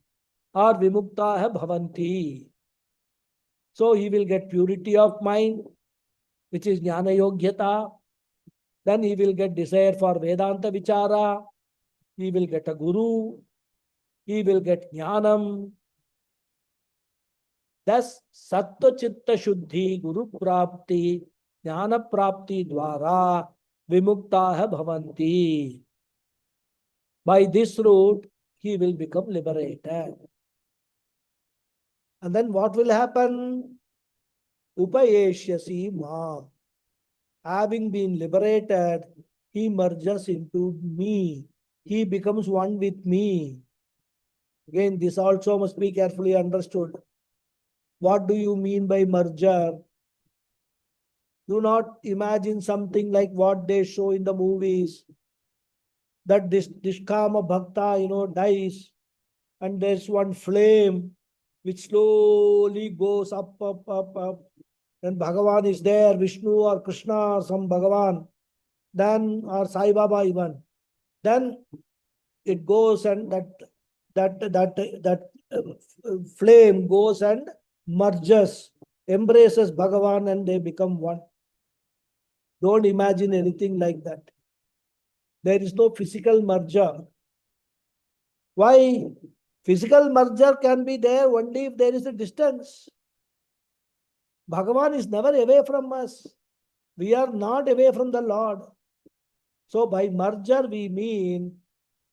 or vimukta bhavanti. So he will get purity of mind, which is jnana yogyata. Then he will get desire for Vedanta vichara. He will get a guru. He will get jnanam. Thus, sattva chitta shuddhi, guru prapti, jnana prapti dwara, vimukta bhavanti. By this route, he will become liberated. And then what will happen? Upayeshyasi ma. Having been liberated, he merges into me. He becomes one with me. Again, this also must be carefully understood. What do you mean by merger? Do not imagine something like what they show in the movies, that this Kama Bhakta, dies, and there's one flame which slowly goes up. Then Bhagavan is there, Vishnu or Krishna or some Bhagavan, then or Sai Baba even. Then it goes and that flame goes and merges, embraces Bhagavan, and they become one. Don't imagine anything like that. There is no physical merger. Why? Physical merger can be there only if there is a distance. Bhagavan is never away from us. We are not away from the Lord. So by merger we mean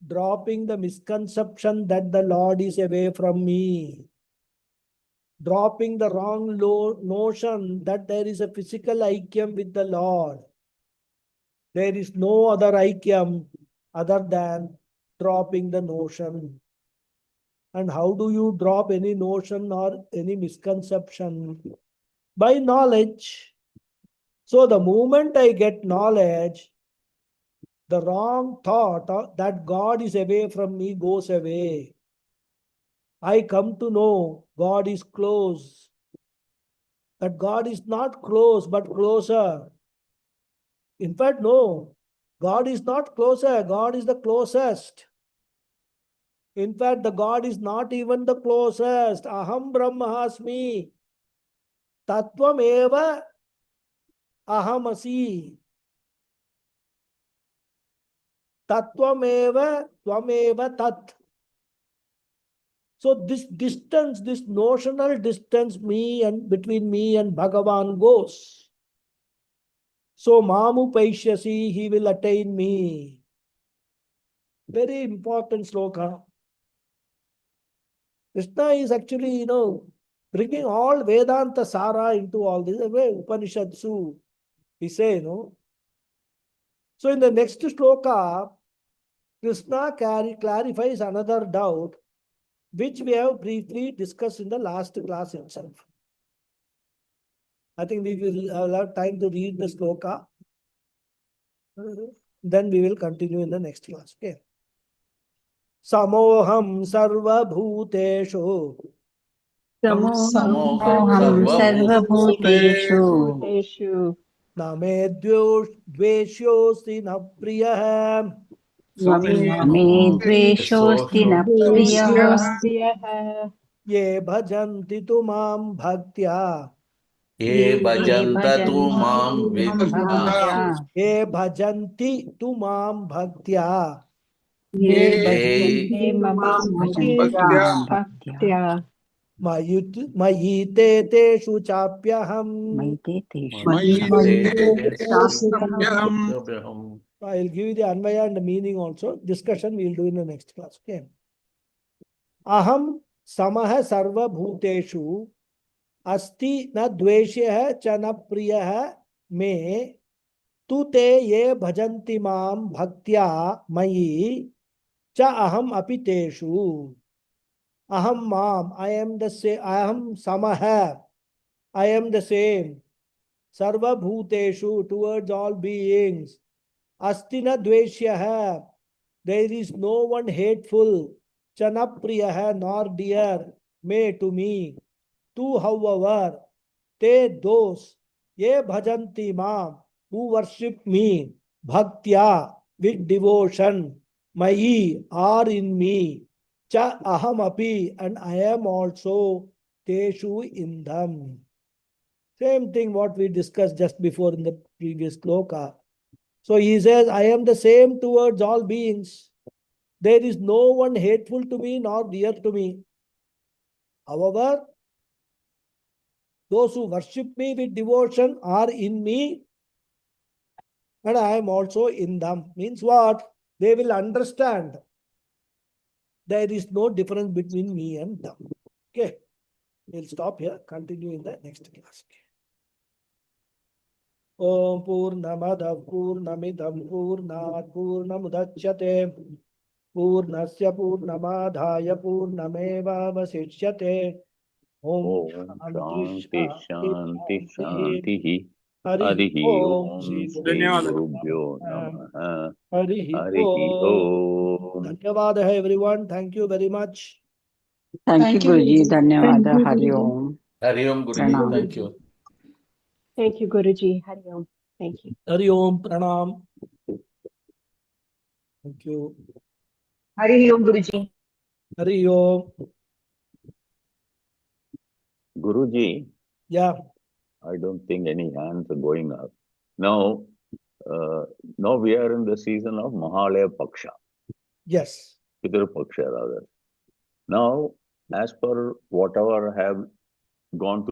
dropping the misconception that the Lord is away from me. Dropping the wrong notion that there is a physical aikyam with the Lord. There is no other aikyam other than dropping the notion. And how do you drop any notion or any misconception? By knowledge. So the moment I get knowledge, the wrong thought that God is away from me goes away. I come to know God is close. That God is not close, but closer. In fact, no. God is not closer. God is the closest. In fact, the God is not even the closest. Aham Brahmasmi. Tattvam eva ahamasi. Tattvam eva tvameva tat. So this distance, this notional distance between me and Bhagavan goes. So Mamu Paishyasi, he will attain me. Very important sloka. Krishna is actually, bringing all Vedanta Sara into all this. Upanishadsu, he say, So in the next sloka, Krishna clarifies another doubt, which we have briefly discussed in the last class itself. I think we will have time to read the sloka. Then we will continue in the next class. Okay. Samoham sarva bhuteshu. Samoham sarvabhuteshu Bhuteshu Na me dveshyosti na priyah. me dveshosti na priyah Priyah Ye bhajanti tu mam bhaktya. ये ye भजन्त तु मां bhajanti mam विद्या bhaktya Ye bhajanti tu mam bhaktya. ye ये bhajanti ये mam Bhakti bhaktya Bhaktya मयि ते तेषु चाप्यहम्. Maite teshu मयि chapya. ते शास्त्रम् शास्त्रम् I'll give you the Anvaya and the meaning also. Discussion we'll do in the next class. Okay. Aham samah sarva bhuteshu asti na dveshya cha na priya me tu te ye bhajanti mam bhaktya mayi cha aham api teshu. Aham mam, I am the same. Aham samah, I am the same. Sarva bhuteshu, towards all beings. Astina dveshya, there is no one hateful. Chanapriya, nor dear, may to me. Tu, however, te those, ye bhajanti mam, who worship me, bhaktya, with devotion, mayi, are in me, cha aham api, and I am also teshu in them. Same thing what we discussed just before in the previous sloka. So he says, I am the same towards all beings. There is no one hateful to me nor dear to me. However, those who worship me with devotion are in me and I am also in them. Means what? They will understand there is no difference between me and them. Okay. We'll stop here. Continue in the next class. Om Purnamada Purnamidam Purnat Purnamudachyate Purnasya Purnamadhaya Purnamevavasishyate. Om Om Shanti Shanti Shanti Shanti Shanti. Shanti. Harihi Harihi Om Om Shri Shri Guru Gurubhyo Namaha. Namaha. Harihi Harihi Om. Om. Dhanyavada everyone. Thank you very much. Thank you, Thank you, Guruji. Guruji. Thank Dhanyawada. you, Hari Guruji. Om. Hari Om Guruji. Pranam. Thank you. Thank you, Guruji. Hari Om. Thank you. Hari Om Pranam. Thank you. Hari Om, Guruji. Hari Om. Guruji, Yeah. I don't think any hands are going up. Now, now we are in the season of Mahalaya Paksha, Yes. Pitru Paksha rather. Now, as per whatever have gone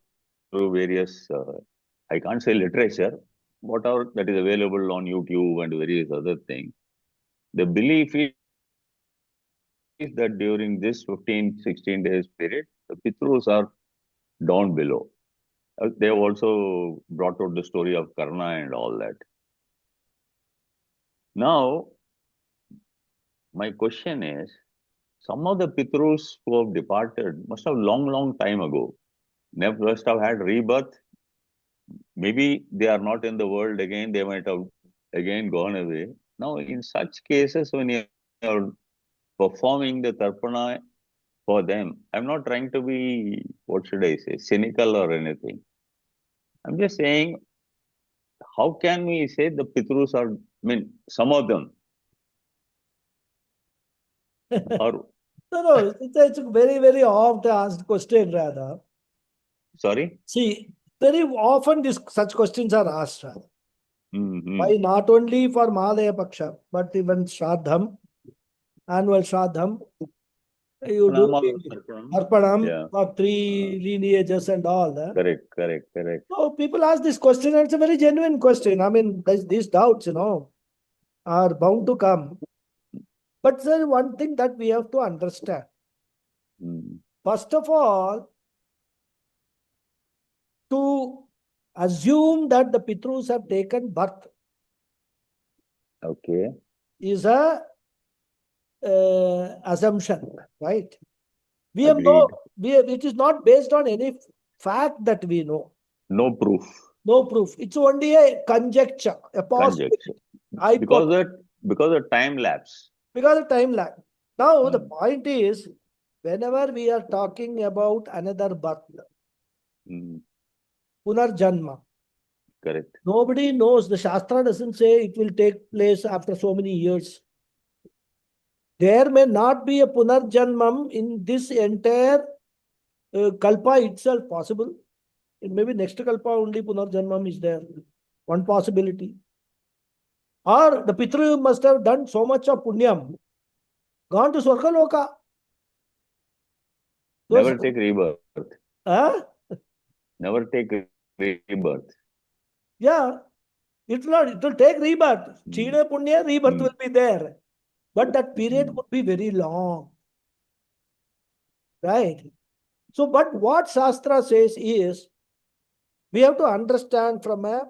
through various, I can't say literature, whatever that is available on YouTube and various other things, the belief is that during this 15, 16 days period, the Pitrus are down below. They have also brought out the story of Karna and all that. Now, my question is, some of the Pitrus who have departed must have long time ago. Never must have had rebirth. Maybe they are not in the world again. They might have again gone away. Now, in such cases, when you are performing the Tarpana for them, I'm not trying to be, what should I say, cynical or anything. I'm just saying, how can we say the Pitrus are, I mean, some of them are, No, it's a very oft asked question rather. sorry? See, very often such questions are asked rather. Why Mm-hmm. not only for Mahalaya Paksha, but even Shraddham, annual Shraddham, you do the Arpanam Yeah, for three lineages and all that. correct. So people ask this question and it's a very genuine question. I mean, these doubts, are bound to come. But there is one thing that we have to understand. Mm. First of all, to assume that the Pitrus have taken birth Okay. is a assumption, right? We have Agreed. it is not based on any fact that we know. No proof. No proof. It's only a conjecture, a possibility. Conjecture. Because of time lapse. Because of time lag. Now, the point is, whenever we are talking about another birth, Punarjanma, Correct. nobody knows. The Shastra doesn't say it will take place after so many years. There may not be a Punarjanmam in this entire Kalpa itself possible. It may be next Kalpa only Punarjanmam is there. One possibility. Or the Pitru must have done so much of Punyam, gone to Swargaloka. Those, Never take rebirth. huh? Never take rebirth. Yeah, it will take rebirth. Hmm. China Punya, rebirth Hmm. will be there. But that period Hmm. would be very long. Right? So, but what Shastra says is, we have to understand from a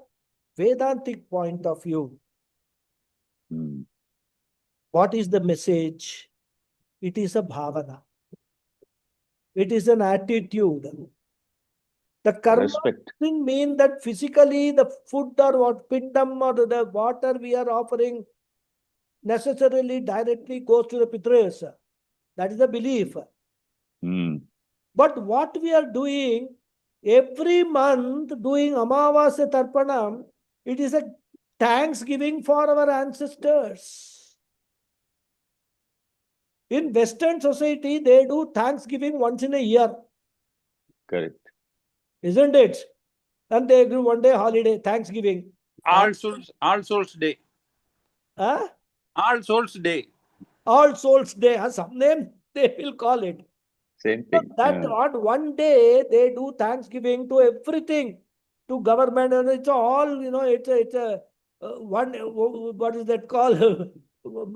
Vedantic point of view. Hmm. What is the message? It is a bhavana. It is an attitude. The karma Respect. doesn't mean that physically the food or what pindam or the water we are offering necessarily directly goes to the pitras. That is the belief. Hmm. But what we are doing every month, doing Amavasya Tarpanam, it is a thanksgiving for our ancestors. In Western society, they do Thanksgiving once in a year, Correct. isn't it? And they do one day holiday, Thanksgiving. All Souls Day. Huh? All Souls Day. All Souls Day, some name they will call it. Same So thing. that on one day they do Thanksgiving to everything, to government, and it's all, it's a one, what is that called?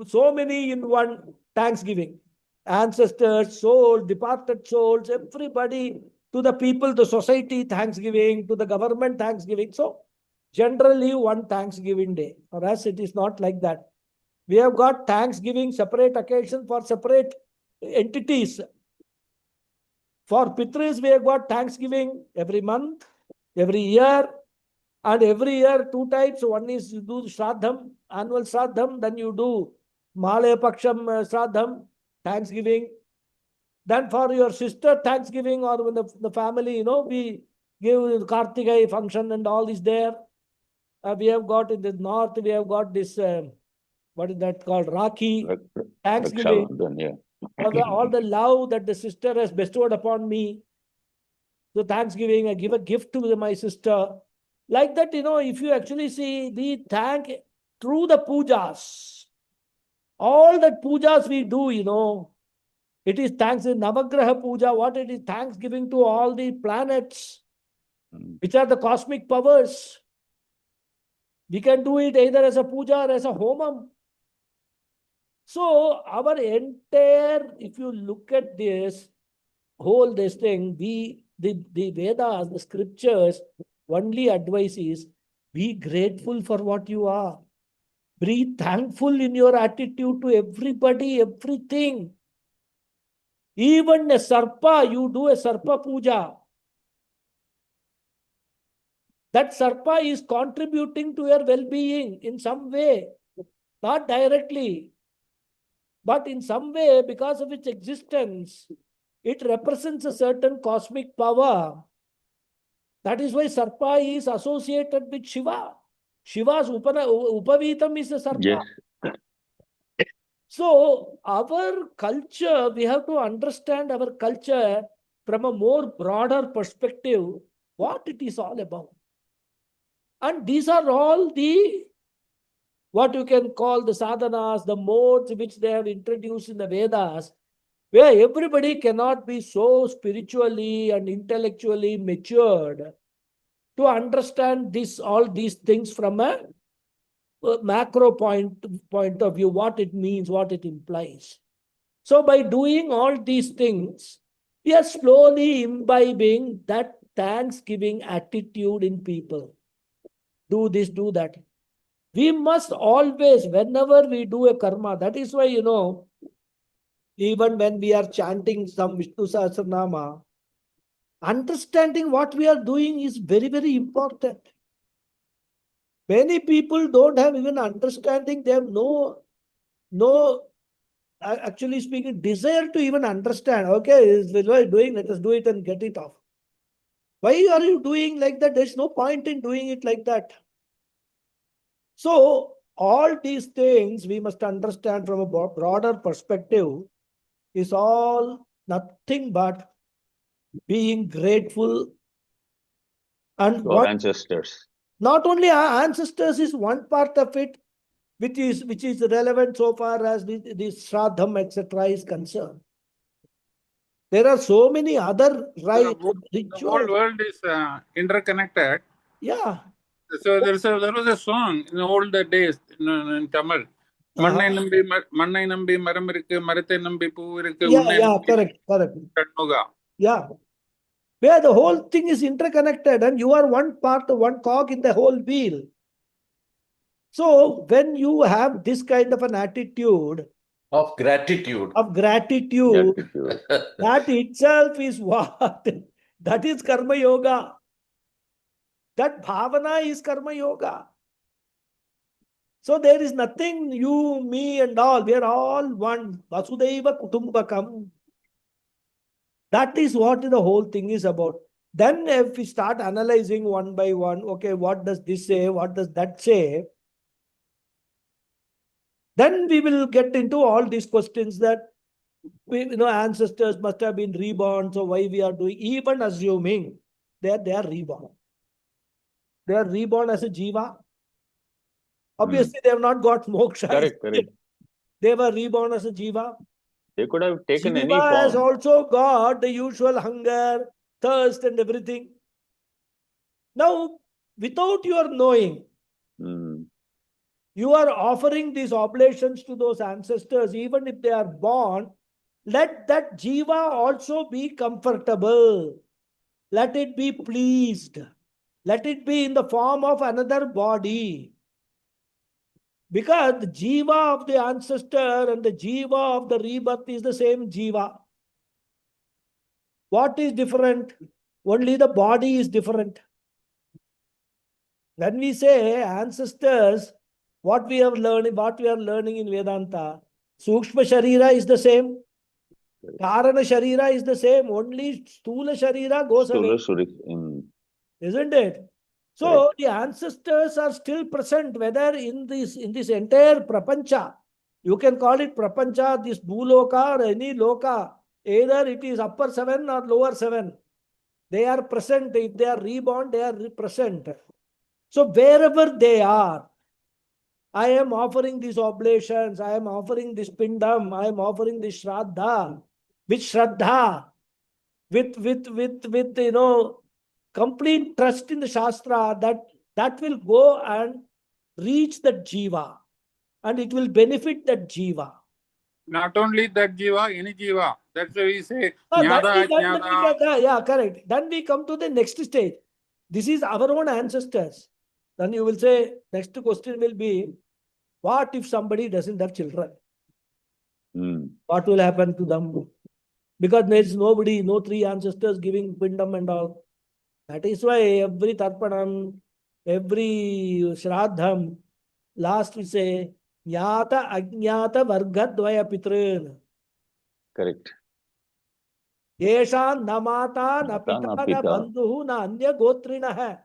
So many in one Thanksgiving. Ancestors, souls, departed souls, everybody, to the people, the society, Thanksgiving, to the government, Thanksgiving. So generally one Thanksgiving day. For us, it is not like that. We have got Thanksgiving, separate occasion for separate entities. For Pitris, we have got Thanksgiving every month, every year, and every year two types. One is you do Shraddham, annual Shraddham, then you do Malaya Paksham Shraddham, Thanksgiving. Then for your sister, Thanksgiving, or when the family, we give Kartigai function and all is there. We have got in the north, we have got this, what is that called? Rakhi, Thanksgiving. Rakshabandhan, yeah. For all the love that the sister has bestowed upon me. So Thanksgiving, I give a gift to my sister. Like that, if you actually see, we thank through the pujas. All that pujas we do, it is thanks in Navagraha puja, what it is, thanksgiving to all the planets, which are the cosmic powers. We can do it either as a puja or as a homam. So our entire, if you look at this thing, the Vedas, the scriptures, only advice is be grateful for what you are. Be thankful in your attitude to everybody, everything. Even a sarpa, you do a sarpa puja. That sarpa is contributing to your well-being in some way, not directly, but in some way, because of its existence, it represents a certain cosmic power. That is why Sarpa is associated with Shiva. Shiva's Upavitam is a Sarpa. Yes. So our culture, we have to understand our culture from a more broader perspective, what it is all about. And these are all the, what you can call the sadhanas, the modes which they have introduced in the Vedas, where everybody cannot be so spiritually and intellectually matured to understand all these things from a macro point of view, what it means, what it implies. So by doing all these things, we are slowly imbibing that thanksgiving attitude in people. Do this, do that. We must always, whenever we do a karma, that is why, even when we are chanting some Vishnu Sahasranama, understanding what we are doing is very, very important. Many people don't have even understanding. They have no, actually speaking, desire to even understand. Okay, is what are you doing? Let us do it and get it off. Why are you doing like that? There's no point in doing it like that. So all these things we must understand from a broader perspective is all nothing but being grateful. And To our ancestors. not only our ancestors is one part of it, which is relevant so far as the Shraddham, etc. is concerned. There are so many other The whole rituals. world is interconnected. Yeah. So there was a song in the old days in Tamil. மண்ணை நம்பி மண்ணை நம்பி மரம் இருக்கு மரத்தை நம்பி பூ இருக்கு உன்னை நம்பி Correct. கண்முகா. Yeah. Where the whole thing is interconnected and you are one part, one cog in the whole wheel. So when you have this kind of an attitude Of gratitude. Gratitude. that itself is what? That is karma yoga. That bhavana is karma yoga. So there is nothing you, me and all. We are all one. Vasudhaiva Kutumbakam. That is what the whole thing is about. Then if we start analyzing one by one, okay, what does this say? What does that say? Then we will get into all these questions that ancestors must have been reborn. So why we are doing, even assuming that they are reborn. They are reborn as a jiva. Obviously, they have not got moksha. Correct. They were reborn as a jiva. They could have taken Jiva any form. has also got the usual hunger, thirst, and everything. Now, without your knowing, you are offering these oblations to those ancestors, even if they are born. Let that jiva also be comfortable. Let it be pleased. Let it be in the form of another body. Because the jiva of the ancestor and the jiva of the rebirth is the same jiva. What is different? Only the body is different. When we say ancestors, what we are learning in Vedanta, Sukshma Sharira is the same. Karana Sharira is the same. Only Stula Sharira goes away. Isn't it? So the ancestors are still present, whether in this entire prapancha. You can call it prapancha, this bhuloka or any loka. Either it is upper 7 or lower 7. They are present. If they are reborn, they are present. So wherever they are, I am offering these oblations, I am offering this pindam, I am offering this shraddha. With shraddha, with complete trust in the Shastra that will go and reach that jiva and it will benefit that jiva. Not only that jiva, any jiva. That's why we say Yeah, correct. Then we come to the next stage. This is our own ancestors. Then you will say, next question will be, what if somebody doesn't have children? What will happen to them? Because there is nobody, no 3 ancestors giving pindam and all. That is why every tarpanam, every shraddham, last we say, Nyata Ajnata Vargadvaya Pitrin. Correct. Yeshan namata na pita na bandhuhu na anya gotrina hai.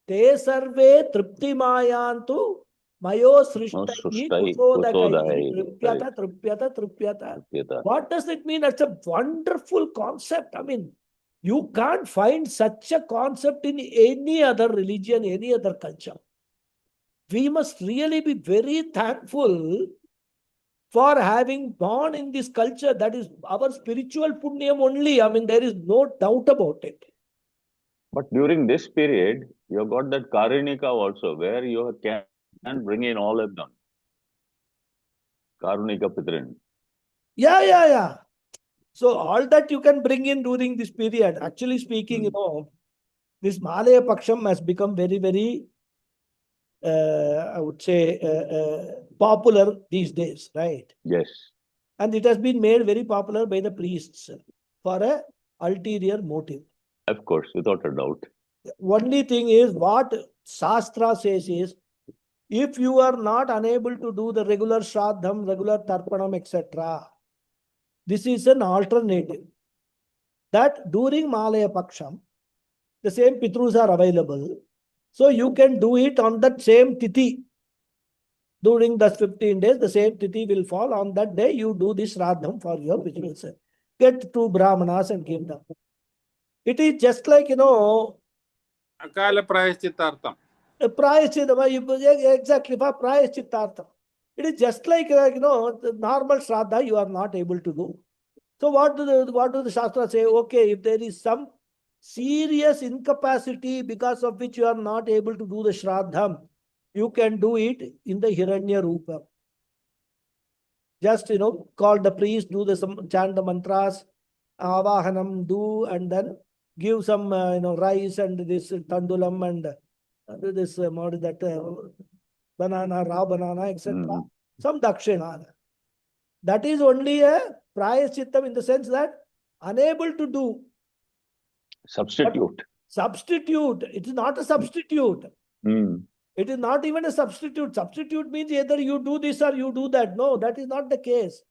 Te sarve triptimayantu mayo srishtai kusodakai. Tripyata. What does it mean? It's a wonderful concept. I mean, you can't find such a concept in any other religion, any other culture. We must really be very thankful for having born in this culture. That is our spiritual punyam only. I mean, there is no doubt about it. But during this period, you have got that Karinika also, where you can bring in all of them. Karunika Pitrin. Yeah. So all that you can bring in during this period. Actually speaking, this Malaya Paksham has become very, very, I would say, popular these days, right? Yes. And it has been made very popular by the priests for a ulterior motive. Of course, without a doubt. The only thing is what Shastra says is, if you are not unable to do the regular Shraddham, regular Tarpanam, etc., this is an alternative. That during Malaya Paksham, the same Pitrus are available. So you can do it on that same Tithi. During the 15 days, the same Tithi will fall. On that day, you do this Shraddham for your Pitrus. Get 2 Brahmanas and give them. It is just like, Akala Prayashchitartham. Exactly, for Prayashchitartham. It is just like, the normal Shraddha you are not able to do. So what do the Shastra say? Okay, if there is some serious incapacity because of which you are not able to do the Shraddham, you can do it in the Hiranya Rupa. Just, call the priest, do chant the mantras, avahanam, do, and then give some, rice and this tandulam and this, what is that, banana, raw banana, etc. Mhm. Some dakshina. That is only a prayashchittam in the sense that unable to do. Substitute. Substitute. It is not a substitute. Mm. It is not even a substitute. Substitute means either you do this or you do that. No, that is not the case.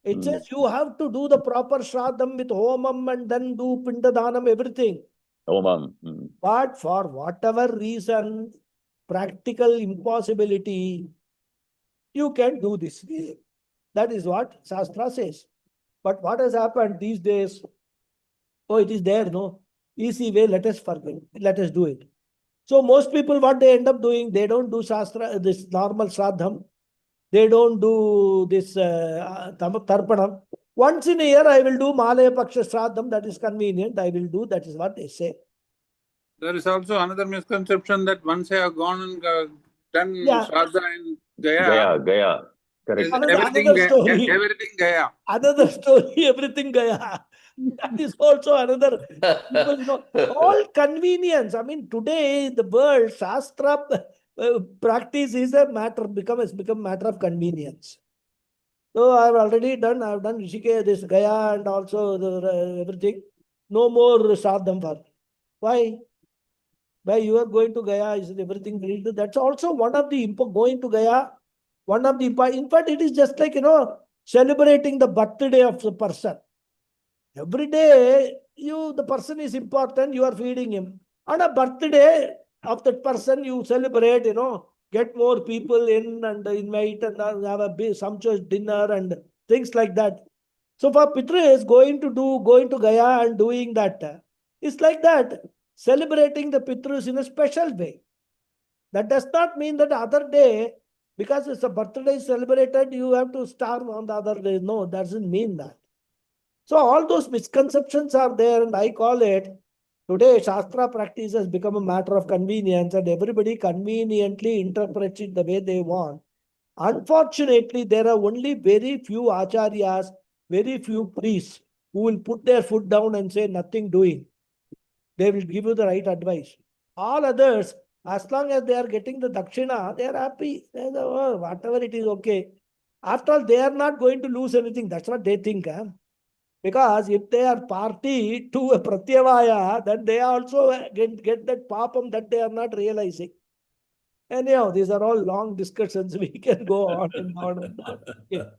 It says you have to do the proper shraddham with homam and then do pindadanam, everything. Omam. Mm. But for whatever reason, practical impossibility, you can do this way. That is what Shastra says. But what has happened these days? Oh, it is there, no? Easy way, let us forget. Let us do it. So most people, what they end up doing, they don't do Shastra, this normal Shraddham. They don't do this Tarpanam. Once in a year, I will do Malaya Paksha Shraddham. That is convenient. I will do. That is what they say. There is also another misconception that once I have gone and done Yeah. Shraddha in Gaya, Gaya. Correct. is Another everything story. everything Gaya. Another story, everything Gaya. That is also another. People, all convenience. I mean, today the world Shastra practice is a matter, become matter of convenience. So I've already done. I've done Rishikesh, this Gaya, and also everything. No more Shraddham for. Why? Why you are going to Gaya? Is everything ready? That's also one of the going to Gaya. One of the in fact, it is just like celebrating the birthday of the person. Every day, the person is important. You are feeding him. On a birthday of that person, you celebrate. Get more people in and invite and have a big sumptuous dinner and things like that. So for Pitris, going to Gaya and doing that, it's like that. Celebrating the Pitrus in a special way. That does not mean that the other day, because it's a birthday celebrated, you have to starve on the other day. No, that doesn't mean that. So all those misconceptions are there, and I call it, today Shastra practice has become a matter of convenience, and everybody conveniently interprets it the way they want. Unfortunately, there are only very few acharyas, very few priests who will put their foot down and say nothing doing. They will give you the right advice. All others, as long as they are getting the dakshina, they are happy. They say, oh, whatever it is, okay. After all, they are not going to lose anything. That's what they think. Because if they are party to a pratyavaya, then they also get that papam that they are not realizing. Anyhow, these are all long discussions. We can go on and on and on. Yeah.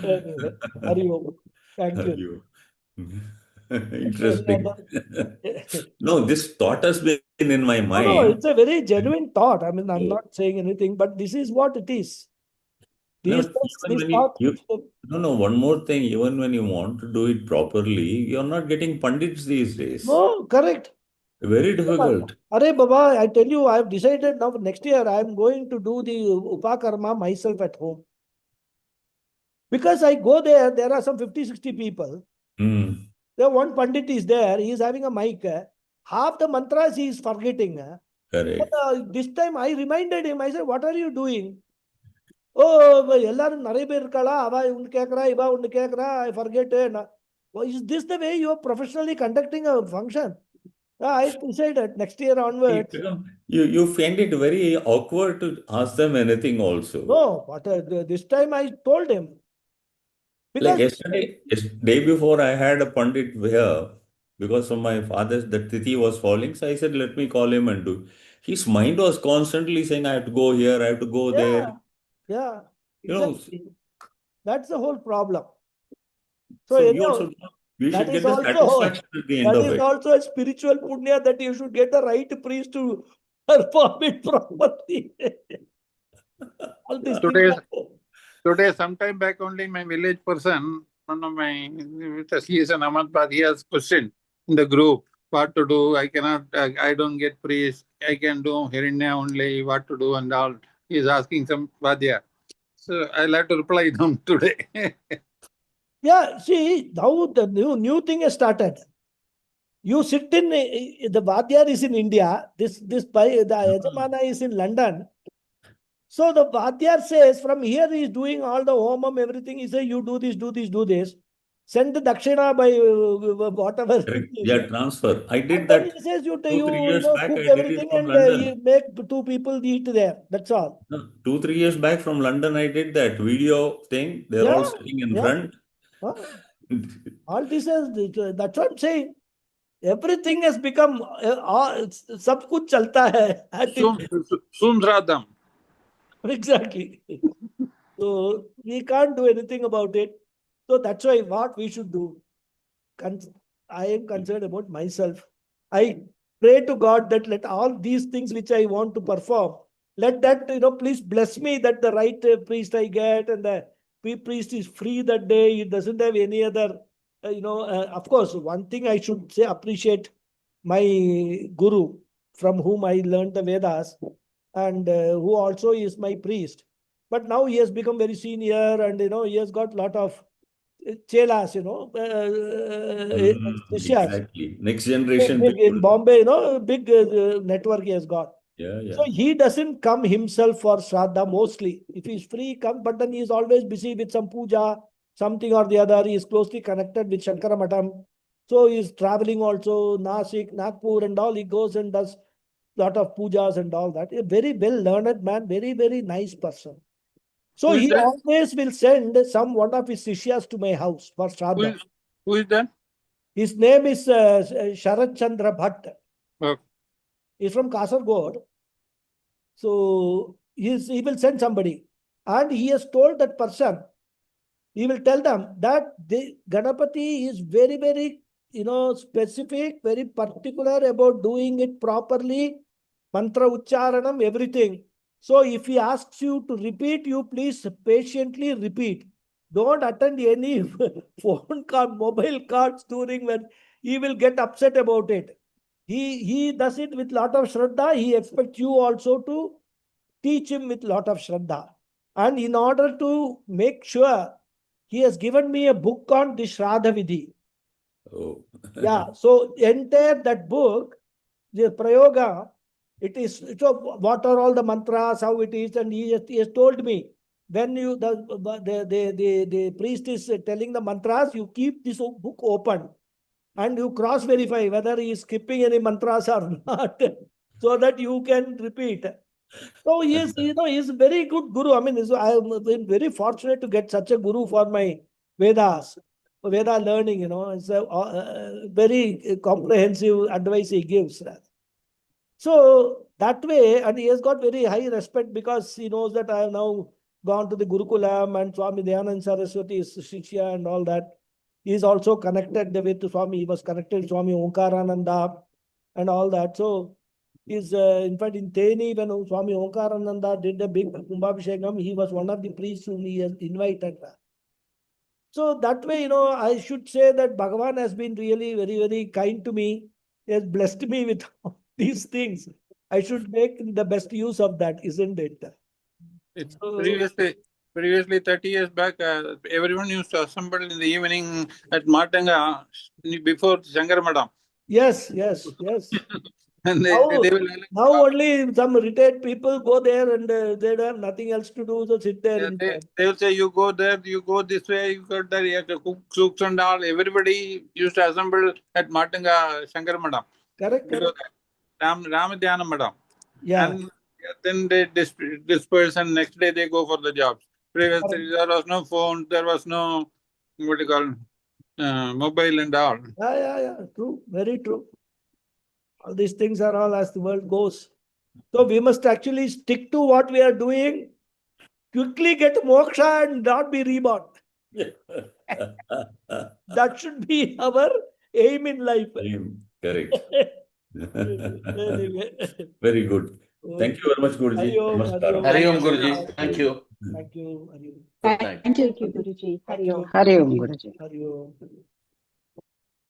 Anyway, Hari Om. Thank you. Interesting. Any No, this thought has been in my No, mind. it's a very genuine thought. I mean, I'm Yeah. not saying anything, but this is what it is. No, These days, even this when thought. no, one more thing, even when you want to do it properly, you're not getting pundits these days. No, correct. Very difficult. Arey Baba, I tell you, I've decided now next year I'm going to do the Upakarma myself at home. Because I go there are some 50, 60 people. Mm, There one Pandit is there, he is having a mic. Half the mantras he is forgetting. correct. But, this time I reminded him, I said, what are you doing? Oh, எல்லாரும் நிறைய பேர் இருக்காளா அவ ஒன்னு கேக்குறா இவ ஒன்னு கேக்குறா I forget. Is this the way you are professionally conducting a function? I decided next year onwards. You find it very awkward to ask them anything also. No, but this time I told him. Like Because day before I had a pandit here because of my father's, the tithi was falling. So I said, let me call him and do. His mind was constantly saying, I have to go here, I have to go there. Yeah, You know, exactly. That's the whole problem. So we anyhow, should that get is the also satisfaction at the end that of is it. also a spiritual punya that you should get the right priest to perform it properly. All these things. Today, sometime back only, my village person, one of my, he is an Ahmadabad, he has questioned in the group what to do. I cannot, I don't get priest. I can do Hiranya only, what to do and all. He is asking some Vadya. So I'll have to reply them today. Yeah, see, now the new thing has started. You sit in the Vadyar is in India. The Yajamana is in London. So the Vadyar says from here he is doing all the homam, everything. He says you do this, do this, do this. Send the dakshina by whatever. Correct. Yeah, transfer. I did And then that he says you 2-3 years back. cook I did everything it from and you London. make 2 people eat there. That's all. No, 2-3 years back from London, I did that video thing. They're all Yeah, sitting in yeah. front. All this is that's what I'm saying. Everything has become सब कुछ चलता है. Sumsradam. Exactly. So we can't do anything about it. So that's why what we should do. I am concerned about myself. I pray to God that let all these things which I want to perform, let that, please bless me that the right priest I get and the priest is free that day. It doesn't have any other, of course, one thing I should say, appreciate my guru from whom I learned the Vedas and who also is my priest. But now he has become very senior and, he has got a lot of chelas, shishyas. Exactly. Next generation Big in people. Bombay, big network he has got. Yeah, yeah. So he doesn't come himself for Shraddha mostly. If he's free, come, but then he is always busy with some puja, something or the other. He is closely connected with Shankara Matam. So he is traveling also, Nasik, Nagpur and all. He goes and does lot of pujas and all that. A very well learned man, very, very nice person. So Who is he that? always will send some one of his sishyas to my house for Shraddha. Who is that? His name is Sharat Chandra Bhatt. Okay. He's from Kasargod. So he will send somebody. And he has told that person, he will tell them that the Ganapathy is very, very, specific, very particular about doing it properly, mantra ucharanam, everything. So if he asks you to repeat, you please patiently repeat. Don't attend any phone call, mobile calls during when he will get upset about it. He does it with lot of Shraddha. He expects you also to teach him with lot of Shraddha. And in order to make sure, he has given me a book on the Shraddha Vidhi. Oh. Yeah, so entire that book, the Prayoga, so what are all the mantras, how it is, and he has told me, when you the priest is telling the mantras, you keep this book open and you cross verify whether he is skipping any mantras or not, so that you can repeat. So he is, he is a very good guru. I mean, I have been very fortunate to get such a guru for my Vedas, Veda learning. It's a very comprehensive advice he gives. So that way, and he has got very high respect because he knows that I have now gone to the Gurukulam and Swami Dayanand Saraswati is Shishya and all that. He is also connected with Swami. He was connected to Swami Omkarananda and all that. So is in fact in Teni when Swami Omkarananda did a big Kumbhabhishekam, he was one of the priests whom he has invited. So that way, I should say that Bhagavan has been really very, very kind to me. He has blessed me with these things. I should make the best use of that, isn't it? It's So, previously 30 years back, everyone used to assemble in the evening at Matanga before Shankar Madam. yes. And Now, they will now only some retired people go there and they don't have nothing else to do, so sit there. they will say, you go there, you go this way, you go there, you have to cook soups and all. Everybody used to assemble at Matanga Shankar Madam. Correct. Ramadhyana Madam. Yeah. And then they disperse and next day they go for the jobs. Previously, there was no phone, there was no, what you call, mobile and all. Yeah. True. Very true. All these things are all as the world goes. So we must actually stick to what we are doing, quickly get moksha and not be reborn. That should be our aim in life. Correct. Anyway. Very good. Thank you very much, Guruji. Hari Om, Namaskar. Hari Om, Guruji. Thank you. Thank you. Hari Om. Good night. Thank you. Thank you, Guruji. Hari Om. Hari Om, Guruji. Hari Om.